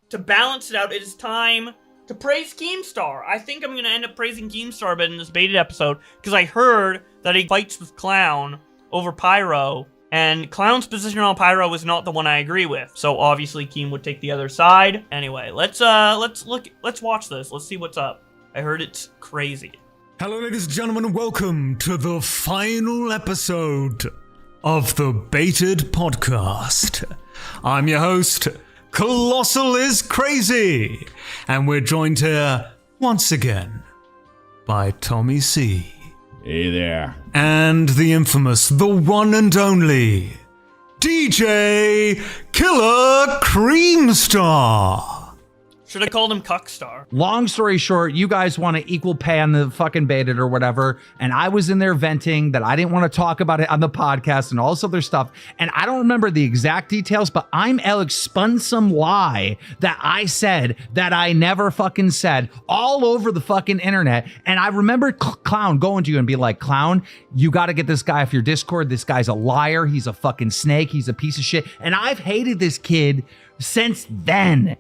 to balance it out, it is time to praise Keemstar. I think I'm going to end up praising Keemstar a bit in this baited episode, because I heard that he fights with Clown over Pyro, and Clown's position on Pyro is not the one I agree with, so obviously Keem would take the other side. Anyway, let's watch this. Let's see what's up. I heard it's crazy. Hello, ladies and gentlemen, and welcome to the final episode of the Baited Podcast. I'm your host, Colossal is Crazy, and we're joined here once again by Tommy C. Hey there. And the infamous, the one and only DJ Killer Creamstar. Should have called him Cuckstar. Long story short, you guys want to equal pay on the fucking Baited or whatever, and I was in there venting that I didn't want to talk about it on the podcast and all this other stuff, and I don't remember the exact details, but ImAllexx spun some lie that I said that I never fucking said all over the fucking internet, and I remember Clown going to you and be like, Clown, you got to get this guy off your Discord. This guy's a liar. He's a fucking snake. He's a piece of shit, and I've hated this kid since then.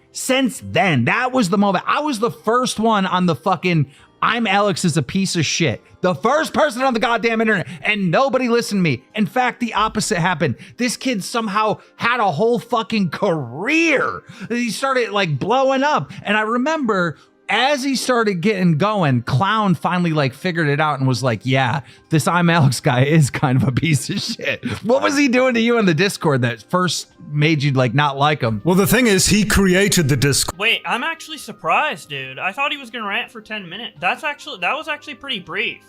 That was the moment. I was the first one on the fucking ImAllexx is a piece of shit. The first person on the goddamn internet, and nobody listened to me. In fact, the opposite happened. This kid somehow had a whole fucking career. He started like blowing up. And I remember as he started getting going, Clown finally like figured it out and was like, yeah, this ImAllexx guy is kind of a piece of shit. What was he doing to you in the Discord that first made you like not like him? Well, the thing is, he created the Discord. Wait, I'm actually surprised, dude. I thought he was gonna rant for 10 minutes. That was actually pretty brief.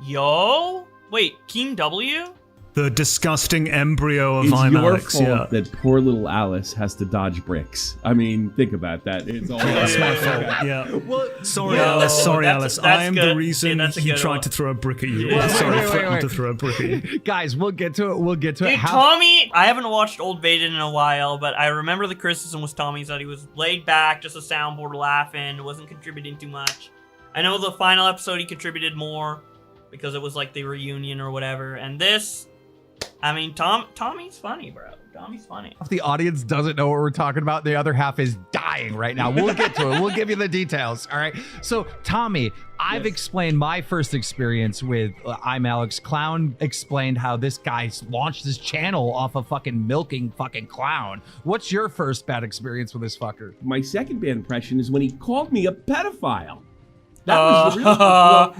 Yo? Wait, Keem W? The disgusting embryo of It's your ImAllexx, fault yeah. that poor little Alice has to dodge bricks. I mean, think about that. It's all That's my fault, yeah. Well, Sorry, Yo, Alice. that's I am good. the reason Yeah, that's a he good tried one. to throw a brick at you. Yeah. Sorry, Wait. threatened to throw a brick at you. Guys, we'll get to it. Dude, Tommy, I haven't watched Old Baited in a while, but I remember the criticism was Tommy's that he was laid back, just a soundboard laughing, wasn't contributing too much. I know the final episode he contributed more because it was like the reunion or whatever, and this, I mean, Tommy's funny, bro. Tommy's funny. If the audience doesn't know what we're talking about, the other half is dying right now. We'll get to it. We'll give you the details. All right. So, Tommy, I've explained my first experience with ImAllexx. Clown explained how this guy launched his channel off of fucking milking fucking Clown. What's your first bad experience with this fucker? My second bad impression is when he called me a pedophile. That was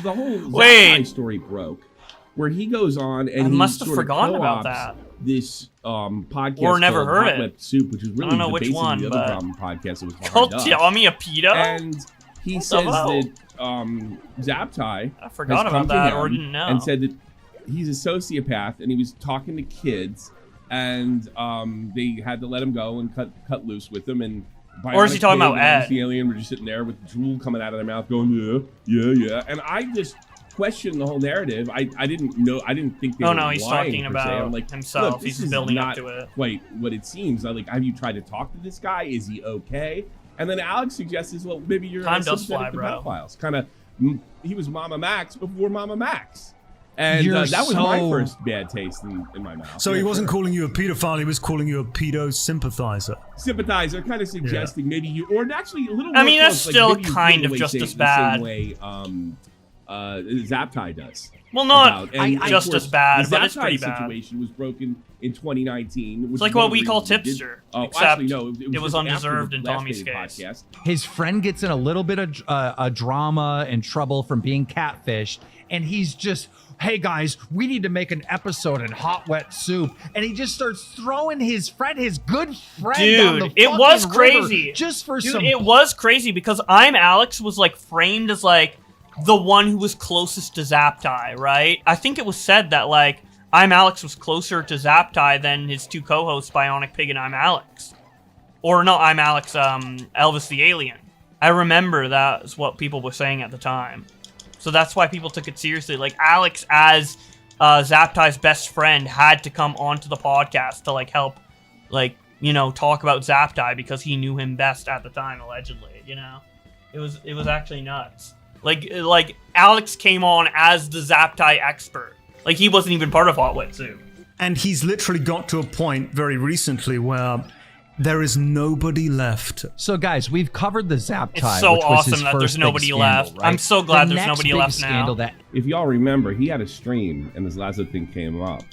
the whole Zaptai story broke, where he goes on and I he must have sort of forgotten about co-ops that. this podcast Or never called heard Hot it. Wet Soup, which is really I don't know the which basis one, of the other but- drama podcast that was Called behind us. Tommy a pedo? And he says hell? that Zaptai I forgot has come about to that, him or didn't know. and said that he's a sociopath and he was talking to kids and they had to let him go and cut loose with him. And Or is he talking Bionic about Kid and Ed? The alien were just sitting there with drool coming out of their mouth going, yeah. And I just questioned the whole narrative. I didn't think they Oh were no, he's lying, talking per se. about I'm like, himself. look, He's this is building up not to it. quite what it seems. Like, have you tried to talk to this guy? Is he okay? And then Alex suggests, well, maybe you're Time does sympathetic fly, to bro. pedophiles. Kind of, he was Mama Max before Mama Max. And You're that was my so- first bad taste in my mouth. So he Yeah, wasn't sure. calling you a pedophile, he was calling you a pedo sympathizer. Sympathizer, kind of suggesting maybe you, or actually a little more I mean, that's close, still like maybe you kind feel of the just same- as the bad. same way Zaptai does. Well, not about. And, just of course, as bad, the but it's Zaptai pretty bad. situation was broken in 2019. It's like what we call tipster, except actually, no, it was just after undeserved the in last Tommy's Baited case. podcast. His friend gets in a little bit of a drama and trouble from being catfished, and he's just, hey guys, we need to make an episode in Hot Wet Soup, and he just starts throwing his good friend down the Dude, it fucking was river crazy. just for Dude, some. it was crazy because ImAllexx was like framed as like the one who was closest to Zaptai, right? I think it was said that like ImAllexx was closer to Zaptai than his two co-hosts, Bionic Pig and ImAllexx. Or not ImAllexx, Elvis the Alien. I remember that was what people were saying at the time. So that's why people took it seriously. Like, Alex, as Zaptai's best friend, had to come onto the podcast to, like, help, like, you know, talk about Zaptai because he knew him best at the time, allegedly, you know? It was actually nuts. Like Alex came on as the Zaptai expert. Like, he wasn't even part of Hot Wet Soup. And he's literally got to a point very recently where There is nobody left. So guys, we've covered the Zap It's tie. so which was awesome his that first there's big nobody scandal, left. right? I'm so glad The there's next nobody big left scandal now. That If y'all remember, he had a stream, and this Lazo thing came up.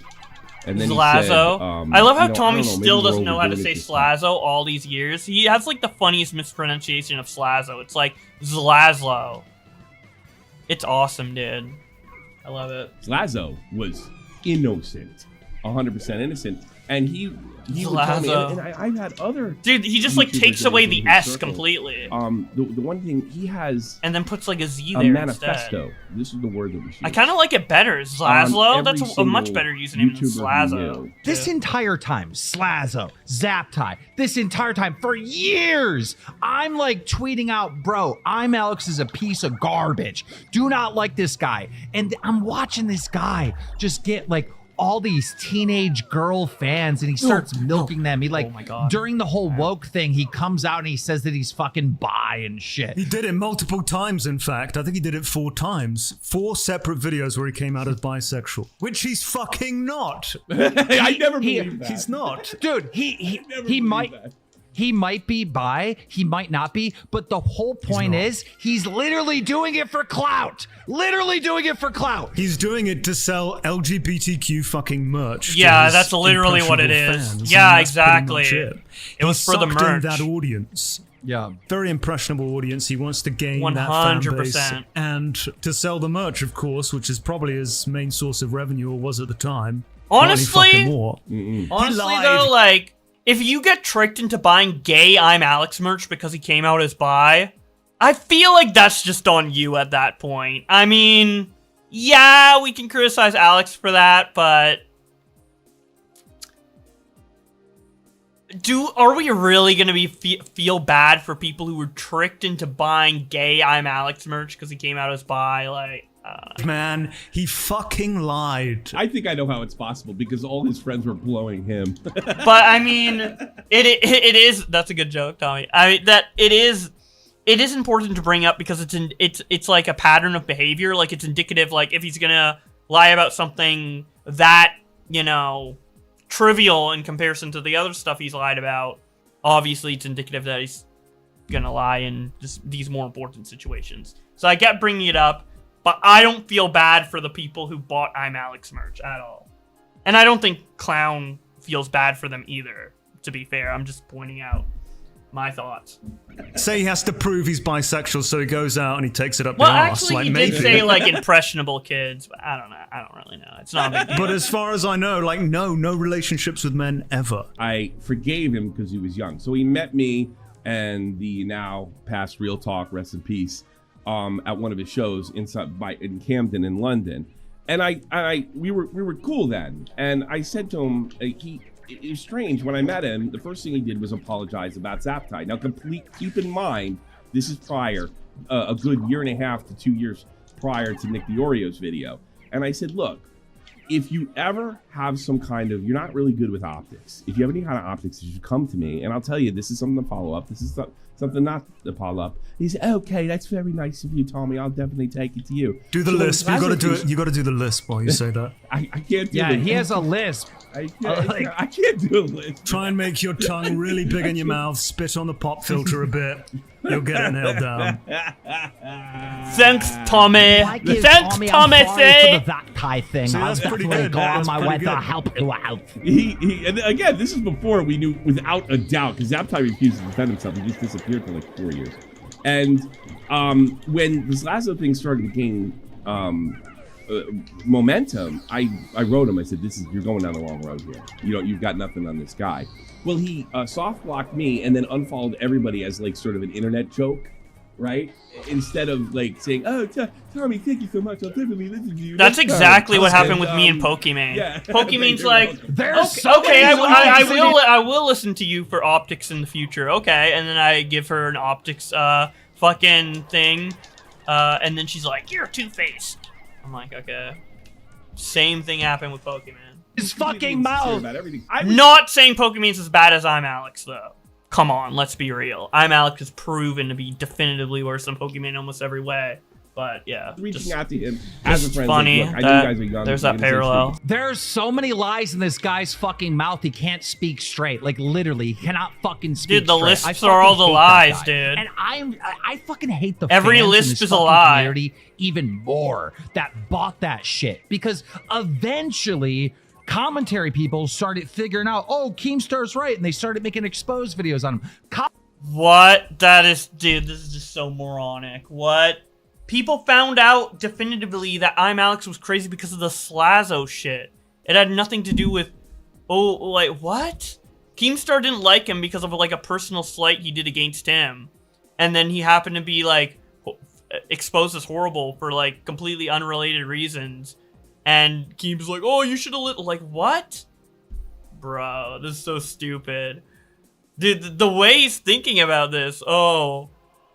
And then Slazo. he said, I love how you know, Tommy I don't know, maybe still we're doesn't know how to overdoing say it this time. Slazo all these years. He has like the funniest mispronunciation of Slazo. It's like Zlazlo. It's awesome, dude. I love it. Lazo was innocent, 100% innocent, and he would tell me, Lazo. and I've had other Dude, he just like YouTubers takes in away his the circle. S completely. The one thing he has And then puts like a Z a there manifesto. instead. This is the word that we should. I kind of like it better. Zlazlo? On That's every a much single better username than YouTuber he Slazo. knew. this entire time, Slazo, Zaptie, this entire time for years, I'm like tweeting out, bro, ImAllexx is a piece of garbage. Do not like this guy. And I'm watching this guy just get like all these teenage girl fans and he starts milking them. He like, Oh my God. during the whole woke thing, he comes out and he says that he's fucking bi and shit. He did it multiple times, in fact. I think he did it 4 times. 4 separate videos where he came out as bisexual. Which he's fucking not. I never believed that. He's not. Dude, he might be bi, he might not be, but the whole point is he's literally doing it for clout. Literally doing it for clout. He's doing it to sell LGBTQ fucking merch. to Yeah, his that's literally what it impressionable is. fans, Yeah, and that's pretty much exactly. it. It was He's for the sucked in merch. that audience. Yeah. Very impressionable audience. He wants to gain that fan base 100%. and to sell the merch, of course, which is probably his main source of revenue, or was at the time. Honestly- Probably fucking more. Honestly, lied. though, like, if you get tricked into buying gay ImAllexx merch because he came out as bi, I feel like that's just on you at that point. I mean, yeah, we can criticize Alex for that, but are we really gonna be feel bad for people who were tricked into buying gay ImAllexx merch because he came out as bi? Like, Man, he fucking lied. I think I know how it's possible because all his friends were blowing him. but I mean, it is. That's a good joke, Tommy. I mean that it is important to bring up because it's like a pattern of behavior. Like it's indicative. Like if he's gonna lie about something that, you know, trivial in comparison to the other stuff he's lied about, obviously it's indicative that he's gonna lie in just these more important situations. So I get bringing it up, but I don't feel bad for the people who bought ImAllexx merch at all. And I don't think Clown feels bad for them either, to be fair. I'm just pointing out my thoughts. Say he has to prove he's bisexual, so he goes out and he takes it up Well, the arse. actually, Like, he maybe. did say, like, impressionable kids, but I don't know. I don't really know. It's not a big deal. But as far as I know, like, no relationships with men ever. I forgave him because he was young. So he met me and the now past Real Talk, rest in peace, at one of his shows in Camden in London. And we were cool then. And I said to him, it was strange when I met him. The first thing he did was apologize about Zaptie. Now, keep in mind, this is prior, a good 1.5 to 2 years prior to Nick the Oreo's video. And I said, look, if you ever have some kind of, you're not really good with optics. If you have any kind of optics, you should come to me, and I'll tell you, this is something to follow up. This is something not to follow up. He said, okay, that's very nice of you, Tommy. I'll definitely take it to you. Do the So lisp. You gotta do Lazarus- it. You gotta do the lisp while you say that. I can't do Yeah, the- he has a lisp. I can't do a list. Try and make your tongue really big in your mouth. Spit on the pop filter a bit. You'll get it nailed down. Thanks, Tommy. Thanks, Tommy. For Say. the that tie thing. See, I'll that's pretty definitely good. go on That's my pretty way to good. help you out. And again, this is before we knew without a doubt, because Zaptie refused to defend himself. He just disappeared for like 4 years. And when this Lazo thing started to gain momentum, I wrote him. I said, you're going down the wrong road here. You've got nothing on this guy. Well, he soft blocked me and then unfollowed everybody as like sort of an internet joke, right? Instead of like saying, "Oh, Tommy, thank you so much. I'll definitely listen to you." That's next time." exactly what happened And, with me and Pokimane. yeah. Pokimane's You're like, welcome. There's okay, so I will listen to you for optics in the future. Okay, and then I give her an optics fucking thing, and then she's like, "You're two-faced." I'm like, okay. Same thing happened with Pokimane. his Completely fucking insincere mouth. about everything. Not saying Pokimane's as bad as ImAllexx though. Come on, let's be real. ImAllexx is proven to be definitively worse than Pokimane in almost every way. But yeah, reaching out to him as a friend. Funny. Like, look, I know you guys are young. There's that parallel. There's so many lies in this guy's fucking mouth. He can't speak straight. Like literally, he cannot fucking speak. Dude, the straight. lisps are all the lies, dude. And I fucking hate the every fans in lisp this is a fucking lie. community even more that bought that shit, because eventually commentary people started figuring out, oh, Keemstar's right, and they started making exposed videos on him. What? That is, dude, this is just so moronic. What? People found out definitively that ImAllexx was crazy because of the Slazo shit. It had nothing to do with, oh, like, what? Keemstar didn't like him because of, like, a personal slight he did against him. And then he happened to be, like, exposed as horrible for, like, completely unrelated reasons. And Keem's like, oh, you should have like, what? Bro, this is so stupid. Dude, the way he's thinking about this, oh...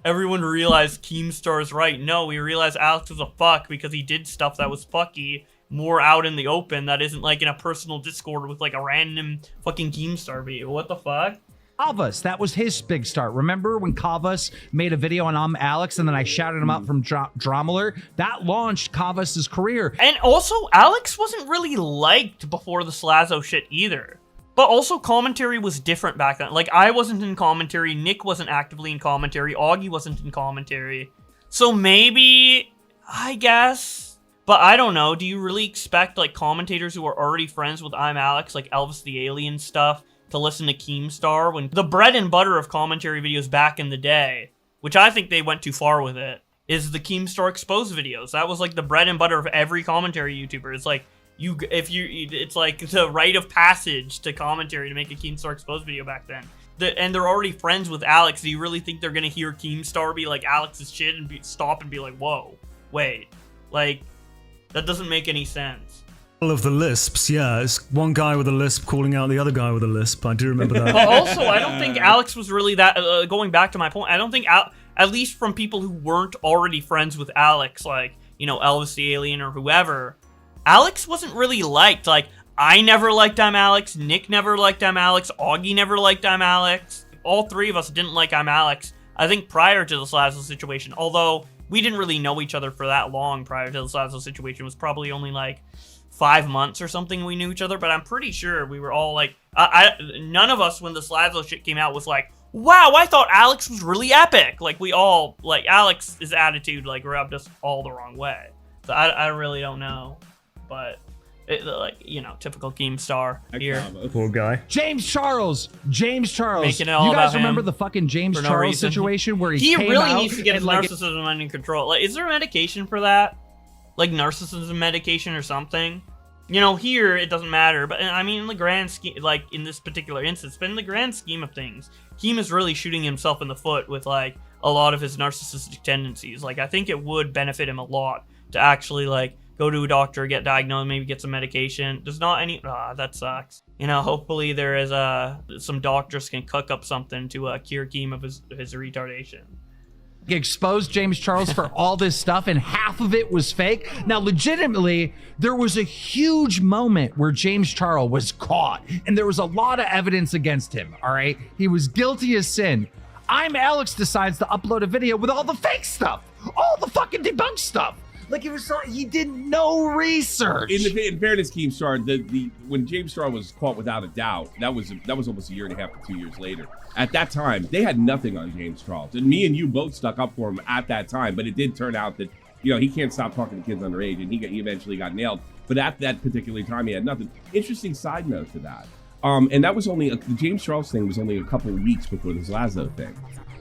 Everyone realized Keemstar's right. No, we realized Alex was a fuck because he did stuff that was fucky more out in the open that isn't like in a personal Discord with like a random fucking Keemstar video. What the fuck? Kavas, that was his big start. Remember when Kavas made a video on ImAllexx and then I shouted him out from Dromeler? That launched Kavas' career. And also, Alex wasn't really liked before the Slazo shit either. But also, commentary was different back then. Like, I wasn't in commentary, Nick wasn't actively in commentary, Augie wasn't in commentary. So maybe, I guess. But I don't know, do you really expect, like, commentators who are already friends with ImAllexx, like Elvis the Alien stuff, to listen to Keemstar? When the bread and butter of commentary videos back in the day, which I think they went too far with it, is the Keemstar exposed videos. That was, like, the bread and butter of every commentary YouTuber. It's like, it's like the rite of passage to commentary to make a Keemstar exposed video back then. And they're already friends with Alex. Do you really think they're gonna hear Keemstar be like Alex's shit and stop and be like, whoa, wait, like that doesn't make any sense. All of the lisps, yeah, it's one guy with a lisp calling out the other guy with a lisp. I do remember that. But also, I don't think Alex was really that. Going back to my point, I don't think at least from people who weren't already friends with Alex, like Elvis the Alien or whoever. Alex wasn't really liked. Like, I never liked ImAllexx, Nick never liked ImAllexx, Augie never liked ImAllexx. All three of us didn't like ImAllexx, I think, prior to the Slazo situation. Although, we didn't really know each other for that long prior to the Slazo situation. It was probably only, like, 5 months or something we knew each other. But I'm pretty sure we were all, like... none of us, when the Slazo shit came out, was like, wow, I thought Alex was really epic. Like, we all... Like, Alex's attitude, like, rubbed us all the wrong way. So I really don't know. But, typical Keemstar here. Poor guy. James Charles. Making it all you guys about remember him the fucking James for no Charles reason. situation where he came really out needs to get his and, narcissism under control. Like, is there a medication for that? Like narcissism medication or something? Here it doesn't matter, but I mean in the grand scheme, like in this particular instance, but in the grand scheme of things, Keem is really shooting himself in the foot with like a lot of his narcissistic tendencies. Like, I think it would benefit him a lot to actually like go to a doctor, get diagnosed, maybe get some medication. There's not any... that sucks. Hopefully there is some doctors can cook up something to cure Keem of his retardation. Exposed James Charles for all this stuff, and half of it was fake. Now, legitimately, there was a huge moment where James Charles was caught, and there was a lot of evidence against him, all right? He was guilty as sin. ImAllexx decides to upload a video with all the fake stuff, all the fucking debunked stuff. Like, he did no research. In fairness, Keemstar, when James Star was caught without a doubt, that was almost a year and a half to 2 years later. At that time, they had nothing on James Charles, and me and you both stuck up for him at that time. But it did turn out that he can't stop talking to kids underage, and he eventually got nailed. But at that particular time, he had nothing. Interesting side note to that, and that was only the James Charles thing was only a couple of weeks before the Slazo thing.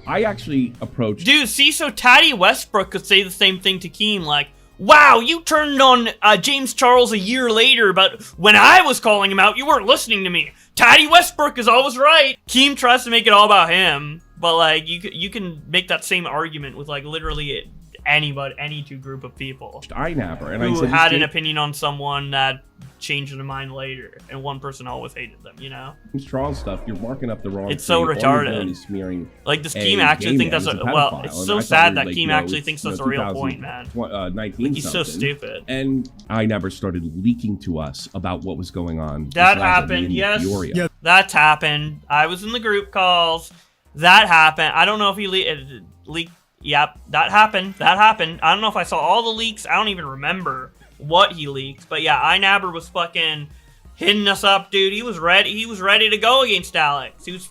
I actually approached. Dude, see, so Taddy Westbrook could say the same thing to Keem, like, wow, you turned on James Charles a year later, but when I was calling him out, you weren't listening to me. Taddy Westbrook is always right. Keem tries to make it all about him, but like you can make that same argument with like literally anybody, any two group of people who had an opinion on someone that changed their mind later, and one person always hated them. Charles stuff. You're marking up the wrong. It's so retarded. Smearing like does Keem actually think that's it's so sad that Keem actually thinks that's a real point, man. 19 he's so stupid. And I never started leaking to us about what was going on. That happened, yes. Yeah. That's happened. I was in the group calls. That happened. I don't know if he leaked Yep, that happened. That happened. I don't know if I saw all the leaks. I don't even remember what he leaked. But yeah, InAbber was fucking hitting us up, dude. He was ready. He was ready to go against Alex. He was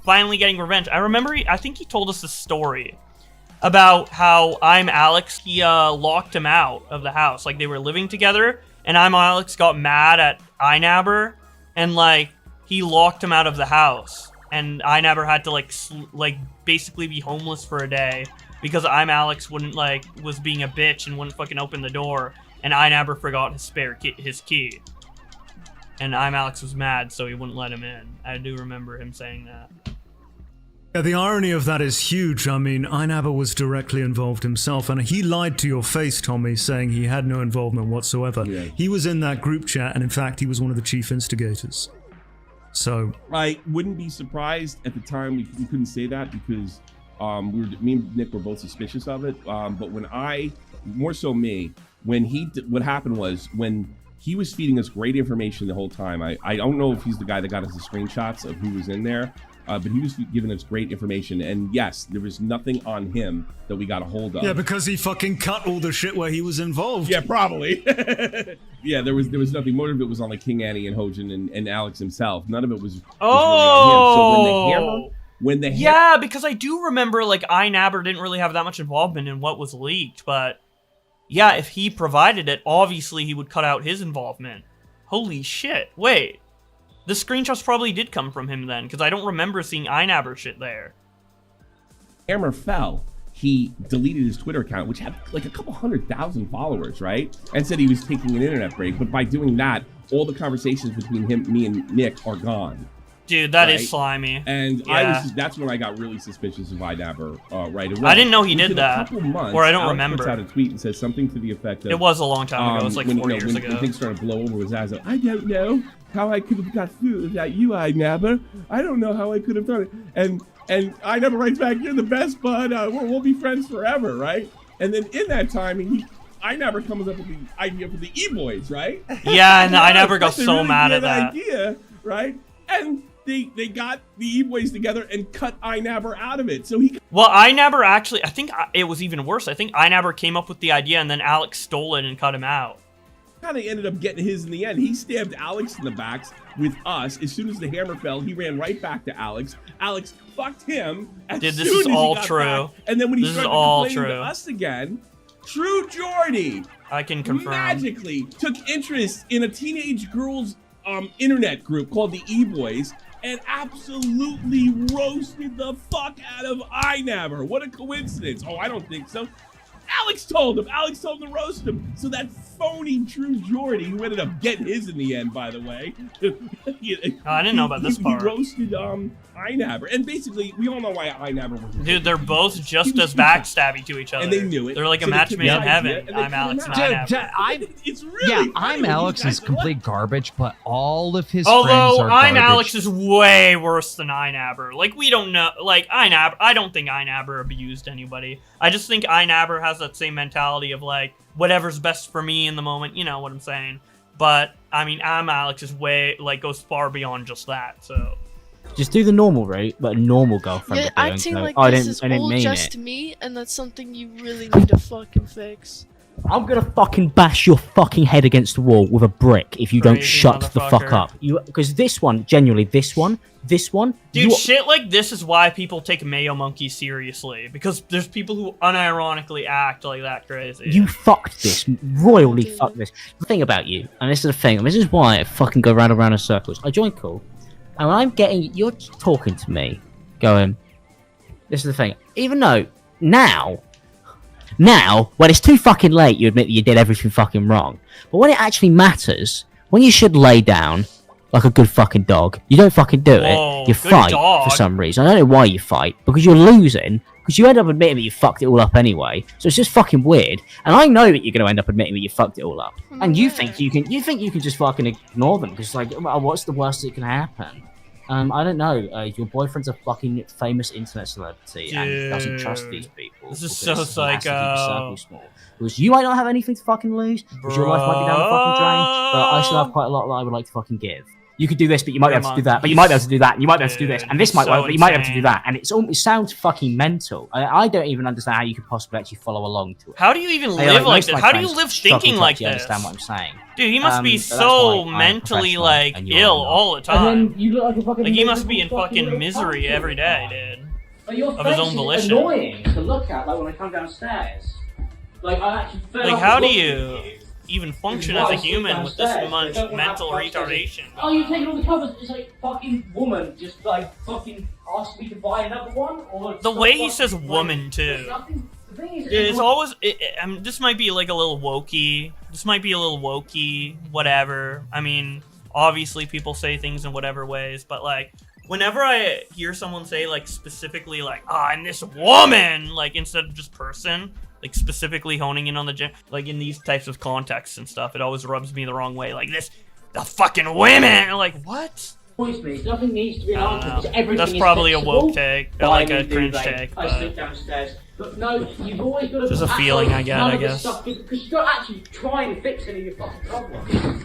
finally getting revenge. I remember. I think he told us a story about how ImAllexx, he locked him out of the house. Like, they were living together, and ImAllexx got mad at InAbber, and like he locked him out of the house. And ImAllexx had to like basically be homeless for a day because ImAllexx wouldn't was being a bitch and wouldn't fucking open the door, and ImAllexx forgot his key. And ImAllexx was mad, so he wouldn't let him in. I do remember him saying that. Yeah, the irony of that is huge. I mean, ImAllexx was directly involved himself, and he lied to your face, Tommy, saying he had no involvement whatsoever. Yeah. He was in that group chat, and in fact, he was one of the chief instigators. So I wouldn't be surprised at the time we couldn't say that because me and Nick were both suspicious of it. But when what happened was when he was feeding us great information the whole time. I don't know if he's the guy that got us the screenshots of who was in there, but he was giving us great information. And yes, there was nothing on him that we got a hold of. Yeah, because he fucking cut all the shit where he was involved. Yeah, probably. Yeah, there was nothing. More of it was on like King Annie and Hojan and Alex himself. None of it was really on him. So yeah, because I do remember like ImAllexx didn't really have that much involvement in what was leaked, but yeah, if he provided it, obviously he would cut out his involvement. Holy shit! Wait. The screenshots probably did come from him then, because I don't remember seeing ImAllexx shit there. Hammer fell. He deleted his Twitter account, which had like a couple 100,000 followers, right? And said he was taking an internet break. But by doing that, all the conversations between me and Nick are gone. Dude, that is slimy. And that's when I got really suspicious of ImAllexx right away. I didn't know he did that. Months, or I don't Alex remember. Puts out a tweet and says something to the effect of... It was a long time ago. It was like 4 years ago. When things started to blow over his ass, I don't know how I could have got through without you, ImAllexx. I don't know how I could have done it. And ImAllexx writes back, you're the best, bud. We'll be friends forever, right? And then in that time, ImAllexx comes up with the idea for the E-Boys, right? Yeah, and ImAllexx got so really mad at that. Idea, right? And they got the E-Boys together and cut ImAllexx out of it. So Well, ImAllexx actually, I think it was even worse. I think ImAllexx came up with the idea and then Alex stole it and cut him out. Kind of ended up getting his in the end. He stabbed Alex in the backs with us. As soon as the hammer fell, he ran right back to Alex. Alex fucked him. Dude, this is all true. And then when he started complaining to us again, True Jordy, I can confirm, magically took interest in a teenage girls' internet group called the E-Boys and absolutely roasted the fuck out of ImAllexx. What a coincidence. Oh, I don't think so. Alex told him to roast him. So that phony True Jordy, who ended up getting his in the end, by the way. I didn't know about this part. He roasted ImAllexx. And basically, we all know why ImAllexx was... Dude, they're both just as backstabbing to each other. And they knew it. They're like a match made in heaven, ImAllexx and ImAllexx. It's really... Yeah, ImAllexx is complete garbage, but all of his friends are garbage. ImAllexx is way worse than ImAllexx. Like, we don't know... Like, ImAllexx... I don't think ImAllexx abused anybody. I just think ImAllexx has that same mentality of, like, whatever's best for me in the moment, you know what I'm saying? But, I mean, ImAllexx is way... Like, goes far beyond just that, so... Just do the normal route, but a normal girlfriend. You're would do, acting go, like I this is didn't all mean just it. me, and that's something you really need to fucking fix. I'm gonna fucking bash your fucking head against the wall with a brick if you don't Crazy shut the fuck motherfucker. up. Because this one, genuinely, this one. Dude, shit like this is why people take Mayo Monkey seriously. Because there's people who unironically act like that crazy. You fucked this, royally fucked this. The thing about you, and this is the thing, and this is why I fucking go round and round in circles. I join Cool, and when I'm getting, you're talking to me, going, this is the thing, even though now, when it's too fucking late, you admit that you did everything fucking wrong. But when it actually matters, when you should lay down like a good fucking dog, you don't fucking do it. You fight for some reason. I don't know why you fight, because you're losing, because you end up admitting that you fucked it all up anyway. So it's just fucking weird. And I know that you're going to end up admitting that you fucked it all up. And you think you can just fucking ignore them, because like, well, what's the worst that can happen? I don't know. Your boyfriend's a fucking famous internet celebrity and doesn't trust these people. This is so psycho. Because you might not have anything to fucking lose, because your life might be down the fucking drain, but I still have quite a lot that I would like to fucking give. you could do this, but you might be able to do that, but you might be able to do that, and you might be able to do this, and this might work, but you might be able to do that, and it sounds fucking mental. I don't even understand how you could possibly actually follow along to it. How do you even live like this? How do you live thinking like this? Understand what I'm saying? Dude, he must be so mentally like ill all the time. And then you look like a fucking Like he must be in fucking misery every day, dude. Like your Of his face own is volition. annoying to look at, like when I come downstairs. Like I actually feel Like how do you even function as a human with this much mental retardation? Oh, you're taking all the covers, just like fucking woman, just like fucking asked me to buy another one, or The way he says woman too. It's always. This might be like a little wokey. This might be a little wokey. Whatever. I mean, obviously people say things in whatever ways, but like, whenever I hear someone say like specifically like, I'm this woman, like instead of just person, like specifically honing in on the like in these types of contexts and stuff, it always rubs me the wrong way. Like the fucking women. Like what? Nothing needs to be answered. That's probably a woke take, or like a cringe take. I sit downstairs. But no, you've always got to. Just a feeling I get, I guess. Because you're not actually trying to fix any of your fucking problems.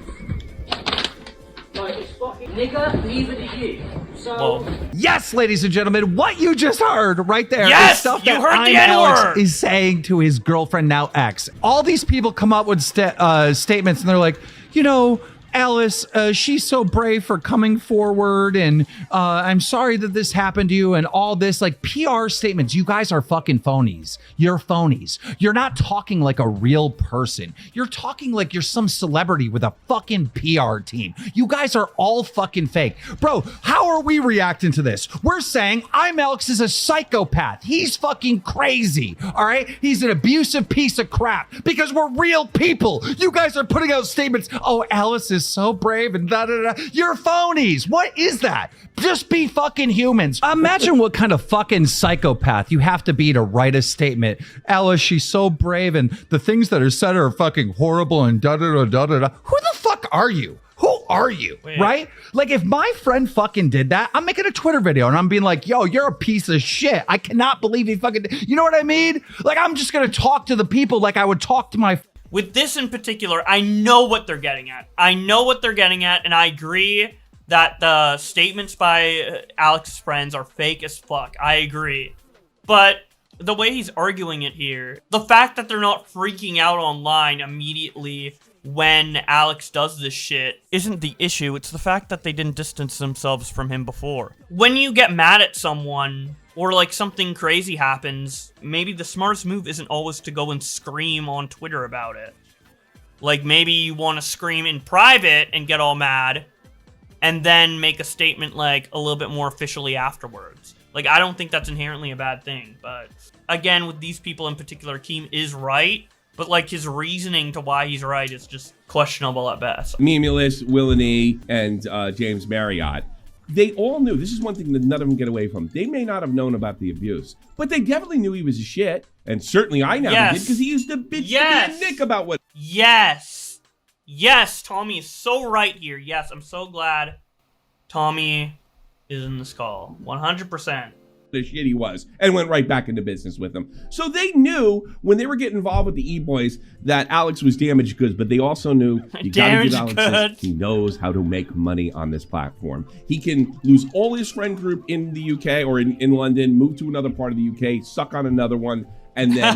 Like, it's fucking nigga, neither do you. So. Whoa. Yes, ladies and gentlemen, what you just heard right there Yes, is stuff you that heard the ImAllexx N-word. is saying to his girlfriend, now ex. All these people come up with statements and they're like, you know, Alice, she's so brave for coming forward, and I'm sorry that this happened to you, and all this, like, PR statements. You guys are fucking phonies. You're phonies. You're not talking like a real person. You're talking like you're some celebrity with a fucking PR team. You guys are all fucking fake. Bro, how are we reacting to this? We're saying ImAllexx is a psychopath. He's fucking crazy, all right? He's an abusive piece of crap because we're real people. You guys are putting out statements, oh, Alice is so brave and da-da-da. You're phonies. What is that? Just be fucking humans. Imagine what kind of fucking psychopath you have to be to write a statement. Alice, she's so brave and the things that are said are fucking horrible and da-da-da-da-da-da. Who the fuck are you? Who are you? Wait. Right? Like, if my friend fucking did that, I'm making a Twitter video and I'm being like, yo, you're a piece of shit. I cannot believe he fucking you know what I mean? Like, I'm just gonna talk to the people like I would talk to my With this in particular, I know what they're getting at. I know what they're getting at, and I agree that the statements by Alex's friends are fake as fuck. I agree. But the way he's arguing it here, the fact that they're not freaking out online immediately when Alex does this shit isn't the issue. It's the fact that they didn't distance themselves from him before. When you get mad at someone, or like something crazy happens, maybe the smartest move isn't always to go and scream on Twitter about it. Like maybe you want to scream in private and get all mad, and then make a statement like a little bit more officially afterwards. Like I don't think that's inherently a bad thing, but again, with these people in particular, Keem is right, but like his reasoning to why he's right is just questionable at best. ImAllexx, Willany, and James Marriott. They all knew. This is one thing that none of them get away from. They may not have known about the abuse, but they definitely knew he was a shit. And certainly I never did, because he used to bitch to be a Nick about what. Yes. Yes, Tommy is so right here. Yes, I'm so glad Tommy is in this call. 100%. The shit he was, and went right back into business with them. So they knew when they were getting involved with the E-Boys that Alex was damaged goods, but they also knew you gotta give Alex this. He knows how to make money on this platform. He can lose all his friend group in the UK or in London, move to another part of the UK, suck on another one, and then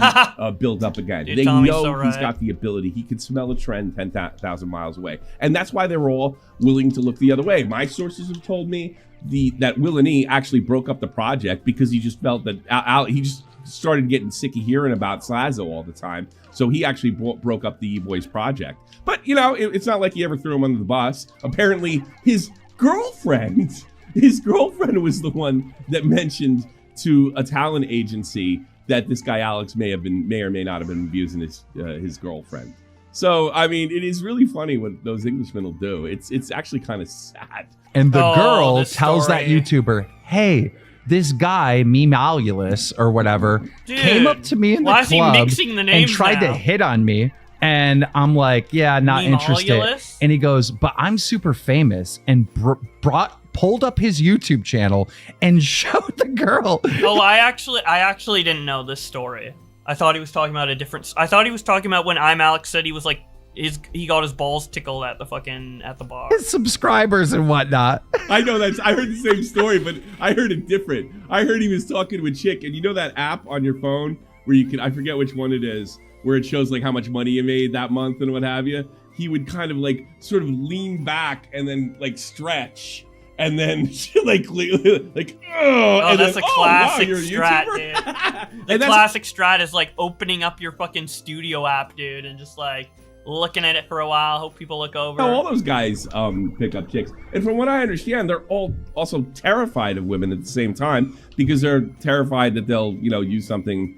build up again. Dude, they Tommy's know so he's right. got the ability. He can smell a trend 10,000 miles away. And that's why they were all willing to look the other way. My sources have told me that Willany actually broke up the project because he just felt that he just started getting sick of hearing about Slazo all the time. So he actually broke up the E-Boys project. But, you know, it's not like he ever threw him under the bus. Apparently, his girlfriend was the one that mentioned to a talent agency that this guy Alex may or may not have been abusing his girlfriend. So, I mean, it is really funny what those Englishmen will do. It's actually kind of sad. And the girl this tells that story. YouTuber, hey, this guy, ImAllexx or whatever, Dude, came up to me in the why is he club mixing the and names tried to now? hit on me. And I'm like, yeah, not interested. ImAllexx? And he goes, but I'm super famous, and pulled up his YouTube channel and showed the girl. Oh, I actually didn't know this story. I thought he was talking about a different. I thought he was talking about when ImAllexx said he was like he got his balls tickled at the bar. His subscribers and whatnot. I know I heard the same story, but I heard it different. I heard he was talking to a chick, and you know that app on your phone where you can, I forget which one it is, where it shows like how much money you made that month and what have you. He would kind of like sort of lean back and then like stretch. And then like oh, that's a classic strat, dude. The classic strat is like opening up your fucking studio app, dude, and just like looking at it for a while, hope people look over. All those guys pick up chicks. And from what I understand, they're all also terrified of women at the same time because they're terrified that they'll, use something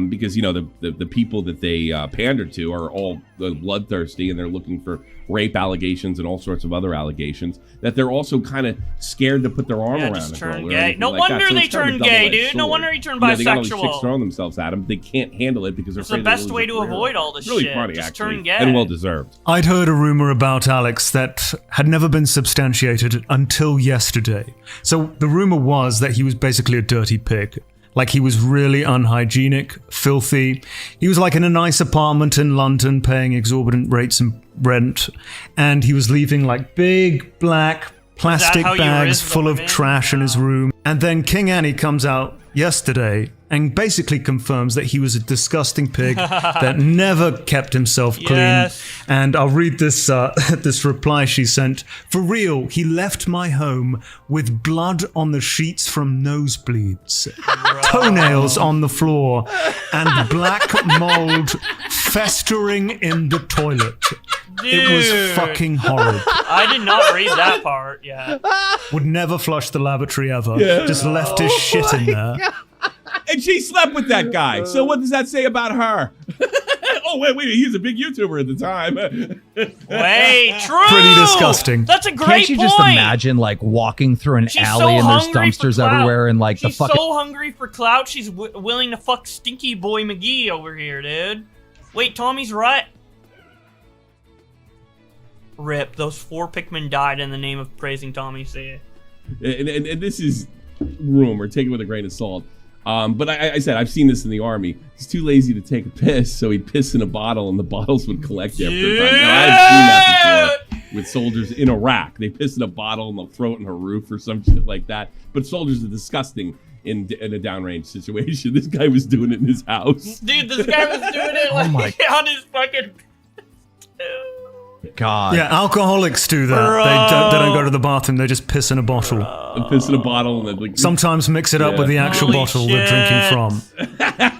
because, the people that they pander to are all bloodthirsty and they're looking for rape allegations and all sorts of other allegations, that they're also kind of scared to put their arm around just a turn girl. gay. No wonder they turn gay, dude. No wonder he turned bisexual. They got all these chicks throwing themselves at him. They can't handle it because they're afraid the best way to avoid all this really shit. Funny, just actually, turn gay. and well deserved. I'd heard a rumor about Alex that had never been substantiated until yesterday. So the rumor was that he was basically a dirty pig. Like, he was really unhygienic, filthy. He was like in a nice apartment in London paying exorbitant rates and rent. And he was leaving like big black plastic bags full of trash in his room. And then King Annie comes out yesterday and basically confirms that he was a disgusting pig that never kept himself clean. Yes. And I'll read this this reply she sent. For real, he left my home with blood on the sheets from nosebleeds, toenails on the floor, and black mold festering in the toilet. Dude. It was fucking horrid. I did not read that part. Yeah. Would never flush the lavatory ever. Yeah. Just left his shit in there. God. And she slept with that guy. So what does that say about her? Oh, wait, he was a big YouTuber at the time. Wait, true. Pretty disgusting. That's a great Can't you point. just imagine like walking through an alley and there's dumpsters everywhere and like she's so hungry for clout, she's willing to fuck Stinky Boy McGee over here, dude. Wait, Tommy's right. Rip, those 4 Pikmin died in the name of praising Tommy C. And this is rumor, take it with a grain of salt. But I said, I've seen this in the army. He's too lazy to take a piss, so he'd piss in a bottle and the bottles would collect after a time. Now, I've seen that before with soldiers in Iraq. They piss in a bottle and they'll throw it in a roof or some shit like that. But soldiers are disgusting in a downrange situation. This guy was doing it in his house. Dude, this guy was doing it like on his fucking... God. Yeah, alcoholics do that. They don't go to the bathroom. They just piss in a bottle. And piss in a bottle and then like sometimes mix it up with the actual Holy bottle shit. they're drinking from.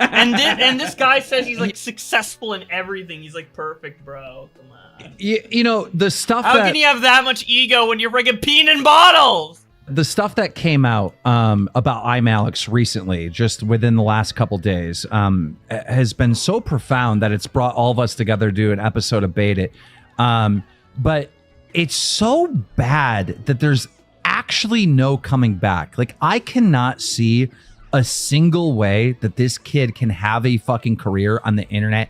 And this guy says he's like successful in everything. He's like perfect, bro. Come on. You know, the stuff How can you have that much ego when you're freaking peeing in bottles? The stuff that came out about ImAllexx recently, just within the last couple days, has been so profound that it's brought all of us together to do an episode of Bait It. But it's so bad that there's actually no coming back. Like, I cannot see a single way that this kid can have a fucking career on the internet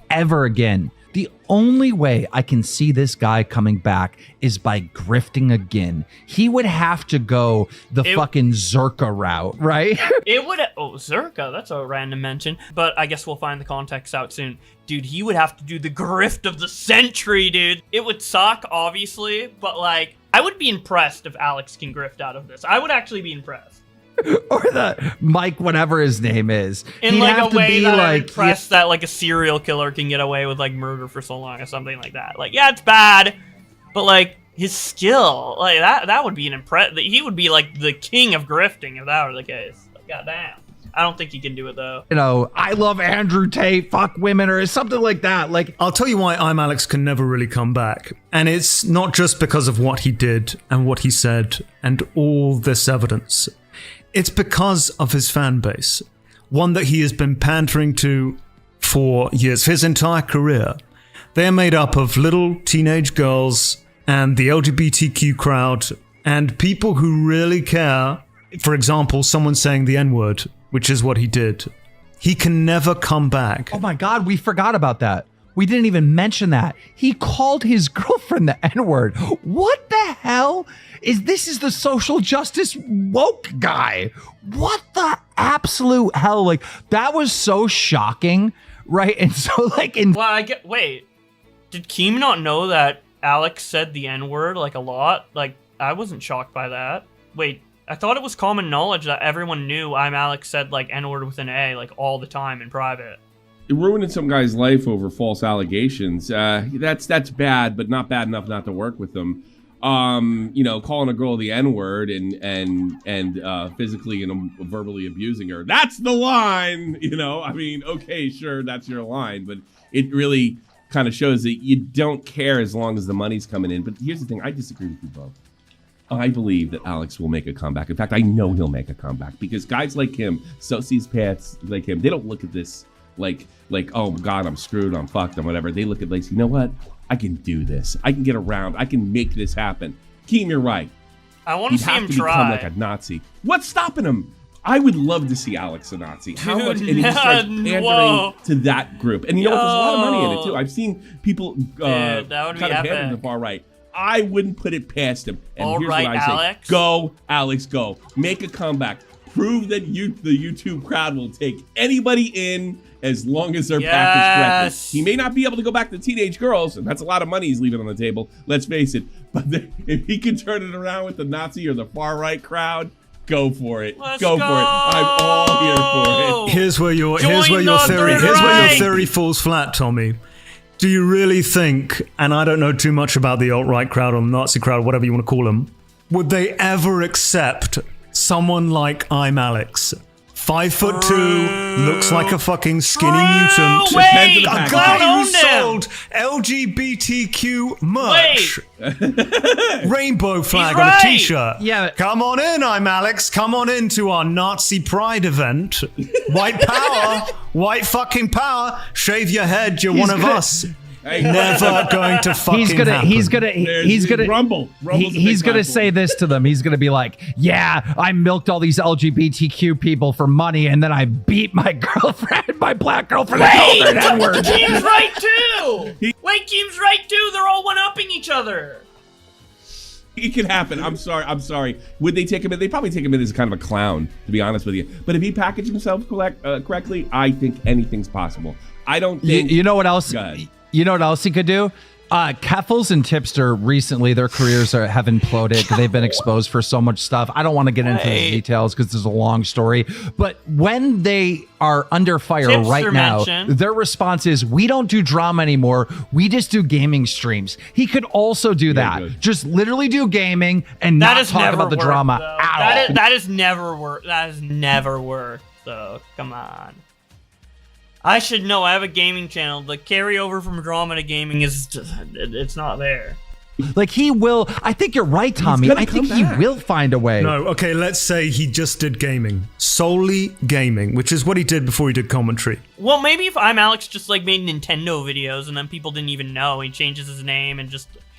ever again. The only way I can see this guy coming back is by grifting again. He would have to go the fucking Zerka route, right? It would... Oh, Zerka, that's a random mention. But I guess we'll find the context out soon. Dude, he would have to do the grift of the century, dude. It would suck, obviously, but like, I would be impressed if Alex can grift out of this. I would actually be impressed. Or the Mike, whatever his name is. In He'd like have a way be that I'm like, impressed that like a serial killer can get away with like murder for so long or something like that. Like, yeah, it's bad, but like his skill, like that would be an he would be like the king of grifting if that were the case. Like, goddamn. I don't think he can do it though. You know, I love Andrew Tate, fuck women, or something like that. Like, I'll tell you why ImAllexx can never really come back. And it's not just because of what he did and what he said and all this evidence. It's because of his fan base, one that he has been pandering to for years, his entire career. They are made up of little teenage girls and the LGBTQ crowd and people who really care. For example, someone saying the N-word, which is what he did. He can never come back. oh my God, we forgot about that. We didn't even mention that. He called his girlfriend the N-word. What the hell? This is the social justice woke guy. What the absolute hell? Like, that was so shocking, right? And so like Well, wait. Did Keem not know that Alex said the N-word like a lot? Like, I wasn't shocked by that. Wait, I thought it was common knowledge that everyone knew ImAllexx said like N-word with an A like all the time in private. Ruining some guy's life over false allegations. That's bad, but not bad enough not to work with them. Calling a girl the N-word and physically and verbally abusing her. That's the line. Okay, sure, that's your line, but it really kind of shows that you don't care as long as the money's coming in. But here's the thing, I disagree with you both. I believe that Alex will make a comeback. In fact, I know he'll make a comeback because guys like him, sociopaths like him, they don't look at this like, oh God, I'm screwed, I'm fucked, I'm whatever. They look at this, you know what? I can do this. I can get around. I can make this happen. Keem, you're right. I want to see him try. Become like a Nazi. What's stopping him? I would love to see Alex a Nazi. How much? And he just starts pandering to that group. And you know what? There's a lot of money in it too. I've seen people that would kind of pander to the far right. I wouldn't put it past him. And all here's right, what I say. Alex. Go, Alex, go. Make a comeback. Prove that the YouTube crowd will take anybody in as long as they're packaged correctly. He may not be able to go back to teenage girls, and that's a lot of money he's leaving on the table, let's face it. But if he can turn it around with the Nazi or the far right crowd, go for it. Go for it. I'm all here for it. Here's where your theory falls flat, Tommy. Do you really think, and I don't know too much about the alt-right crowd or Nazi crowd, whatever you want to call them, would they ever accept someone like ImAllexx? 5'2", looks like a fucking skinny mutant. Wait, a guy who sold LGBTQ merch. Rainbow flag on a t-shirt. Yeah. Come on in, ImAllexx. Come on into our Nazi pride event. White power. White fucking power. Shave your head. You're one of us. Never going to fucking happen. He's gonna rumble. He's gonna say this to them. He's gonna be like, "Yeah, I milked all these LGBTQ people for money, and then I beat my girlfriend, my black girlfriend." Wait, Keem's right too. Keem's right too. They're all one-upping each other. It can happen. I'm sorry. Would they take him in? They probably take him in as kind of a clown, to be honest with you. But if he packaged himself correctly, I think anything's possible. I don't think. You know what else? You know what else he could do? Keffels and Tipster recently, their careers have imploded. They've been exposed for so much stuff. I don't want to get into the details because this is a long story. But when they are under fire right now, their response is, we don't do drama anymore. We just do gaming streams. He could also do that. Good. Just literally do gaming and not talk about the drama at all. That has never worked. That has never worked, though. Come on. I should know. I have a gaming channel. The carryover from drama to gaming it's not there. Like he will. I think you're right, Tommy. I think he will find a way. No, okay, let's say he just did gaming. Solely gaming, which is what he did before he did commentary. Well, maybe if ImAllexx just like made Nintendo videos and then people didn't even know, he changes his name and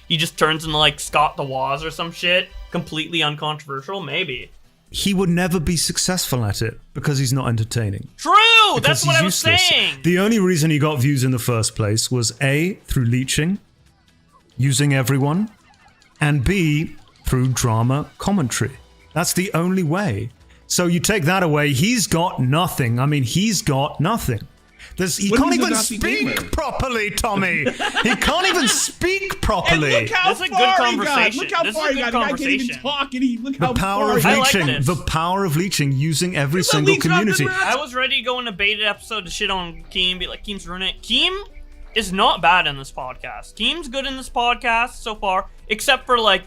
he just turns into like Scott the Woz or some shit, completely uncontroversial, maybe. He would never be successful at it because he's not entertaining. True! That's what I was saying! The only reason he got views in the first place was A, through leeching, using everyone, and B, through drama commentary. That's the only way. So you take that away, he's got nothing. I mean, he's got nothing. He can't even speak properly, Tommy. He can't even speak properly. And look how this is a far good conversation. Look how far he got. I can't even talk. And look how far he got. The power of leeching, using every single community. I was ready to go in a baited episode to shit on Keem, be like, Keem's ruining it. Keem is not bad in this podcast. Keem's good in this podcast so far, except for like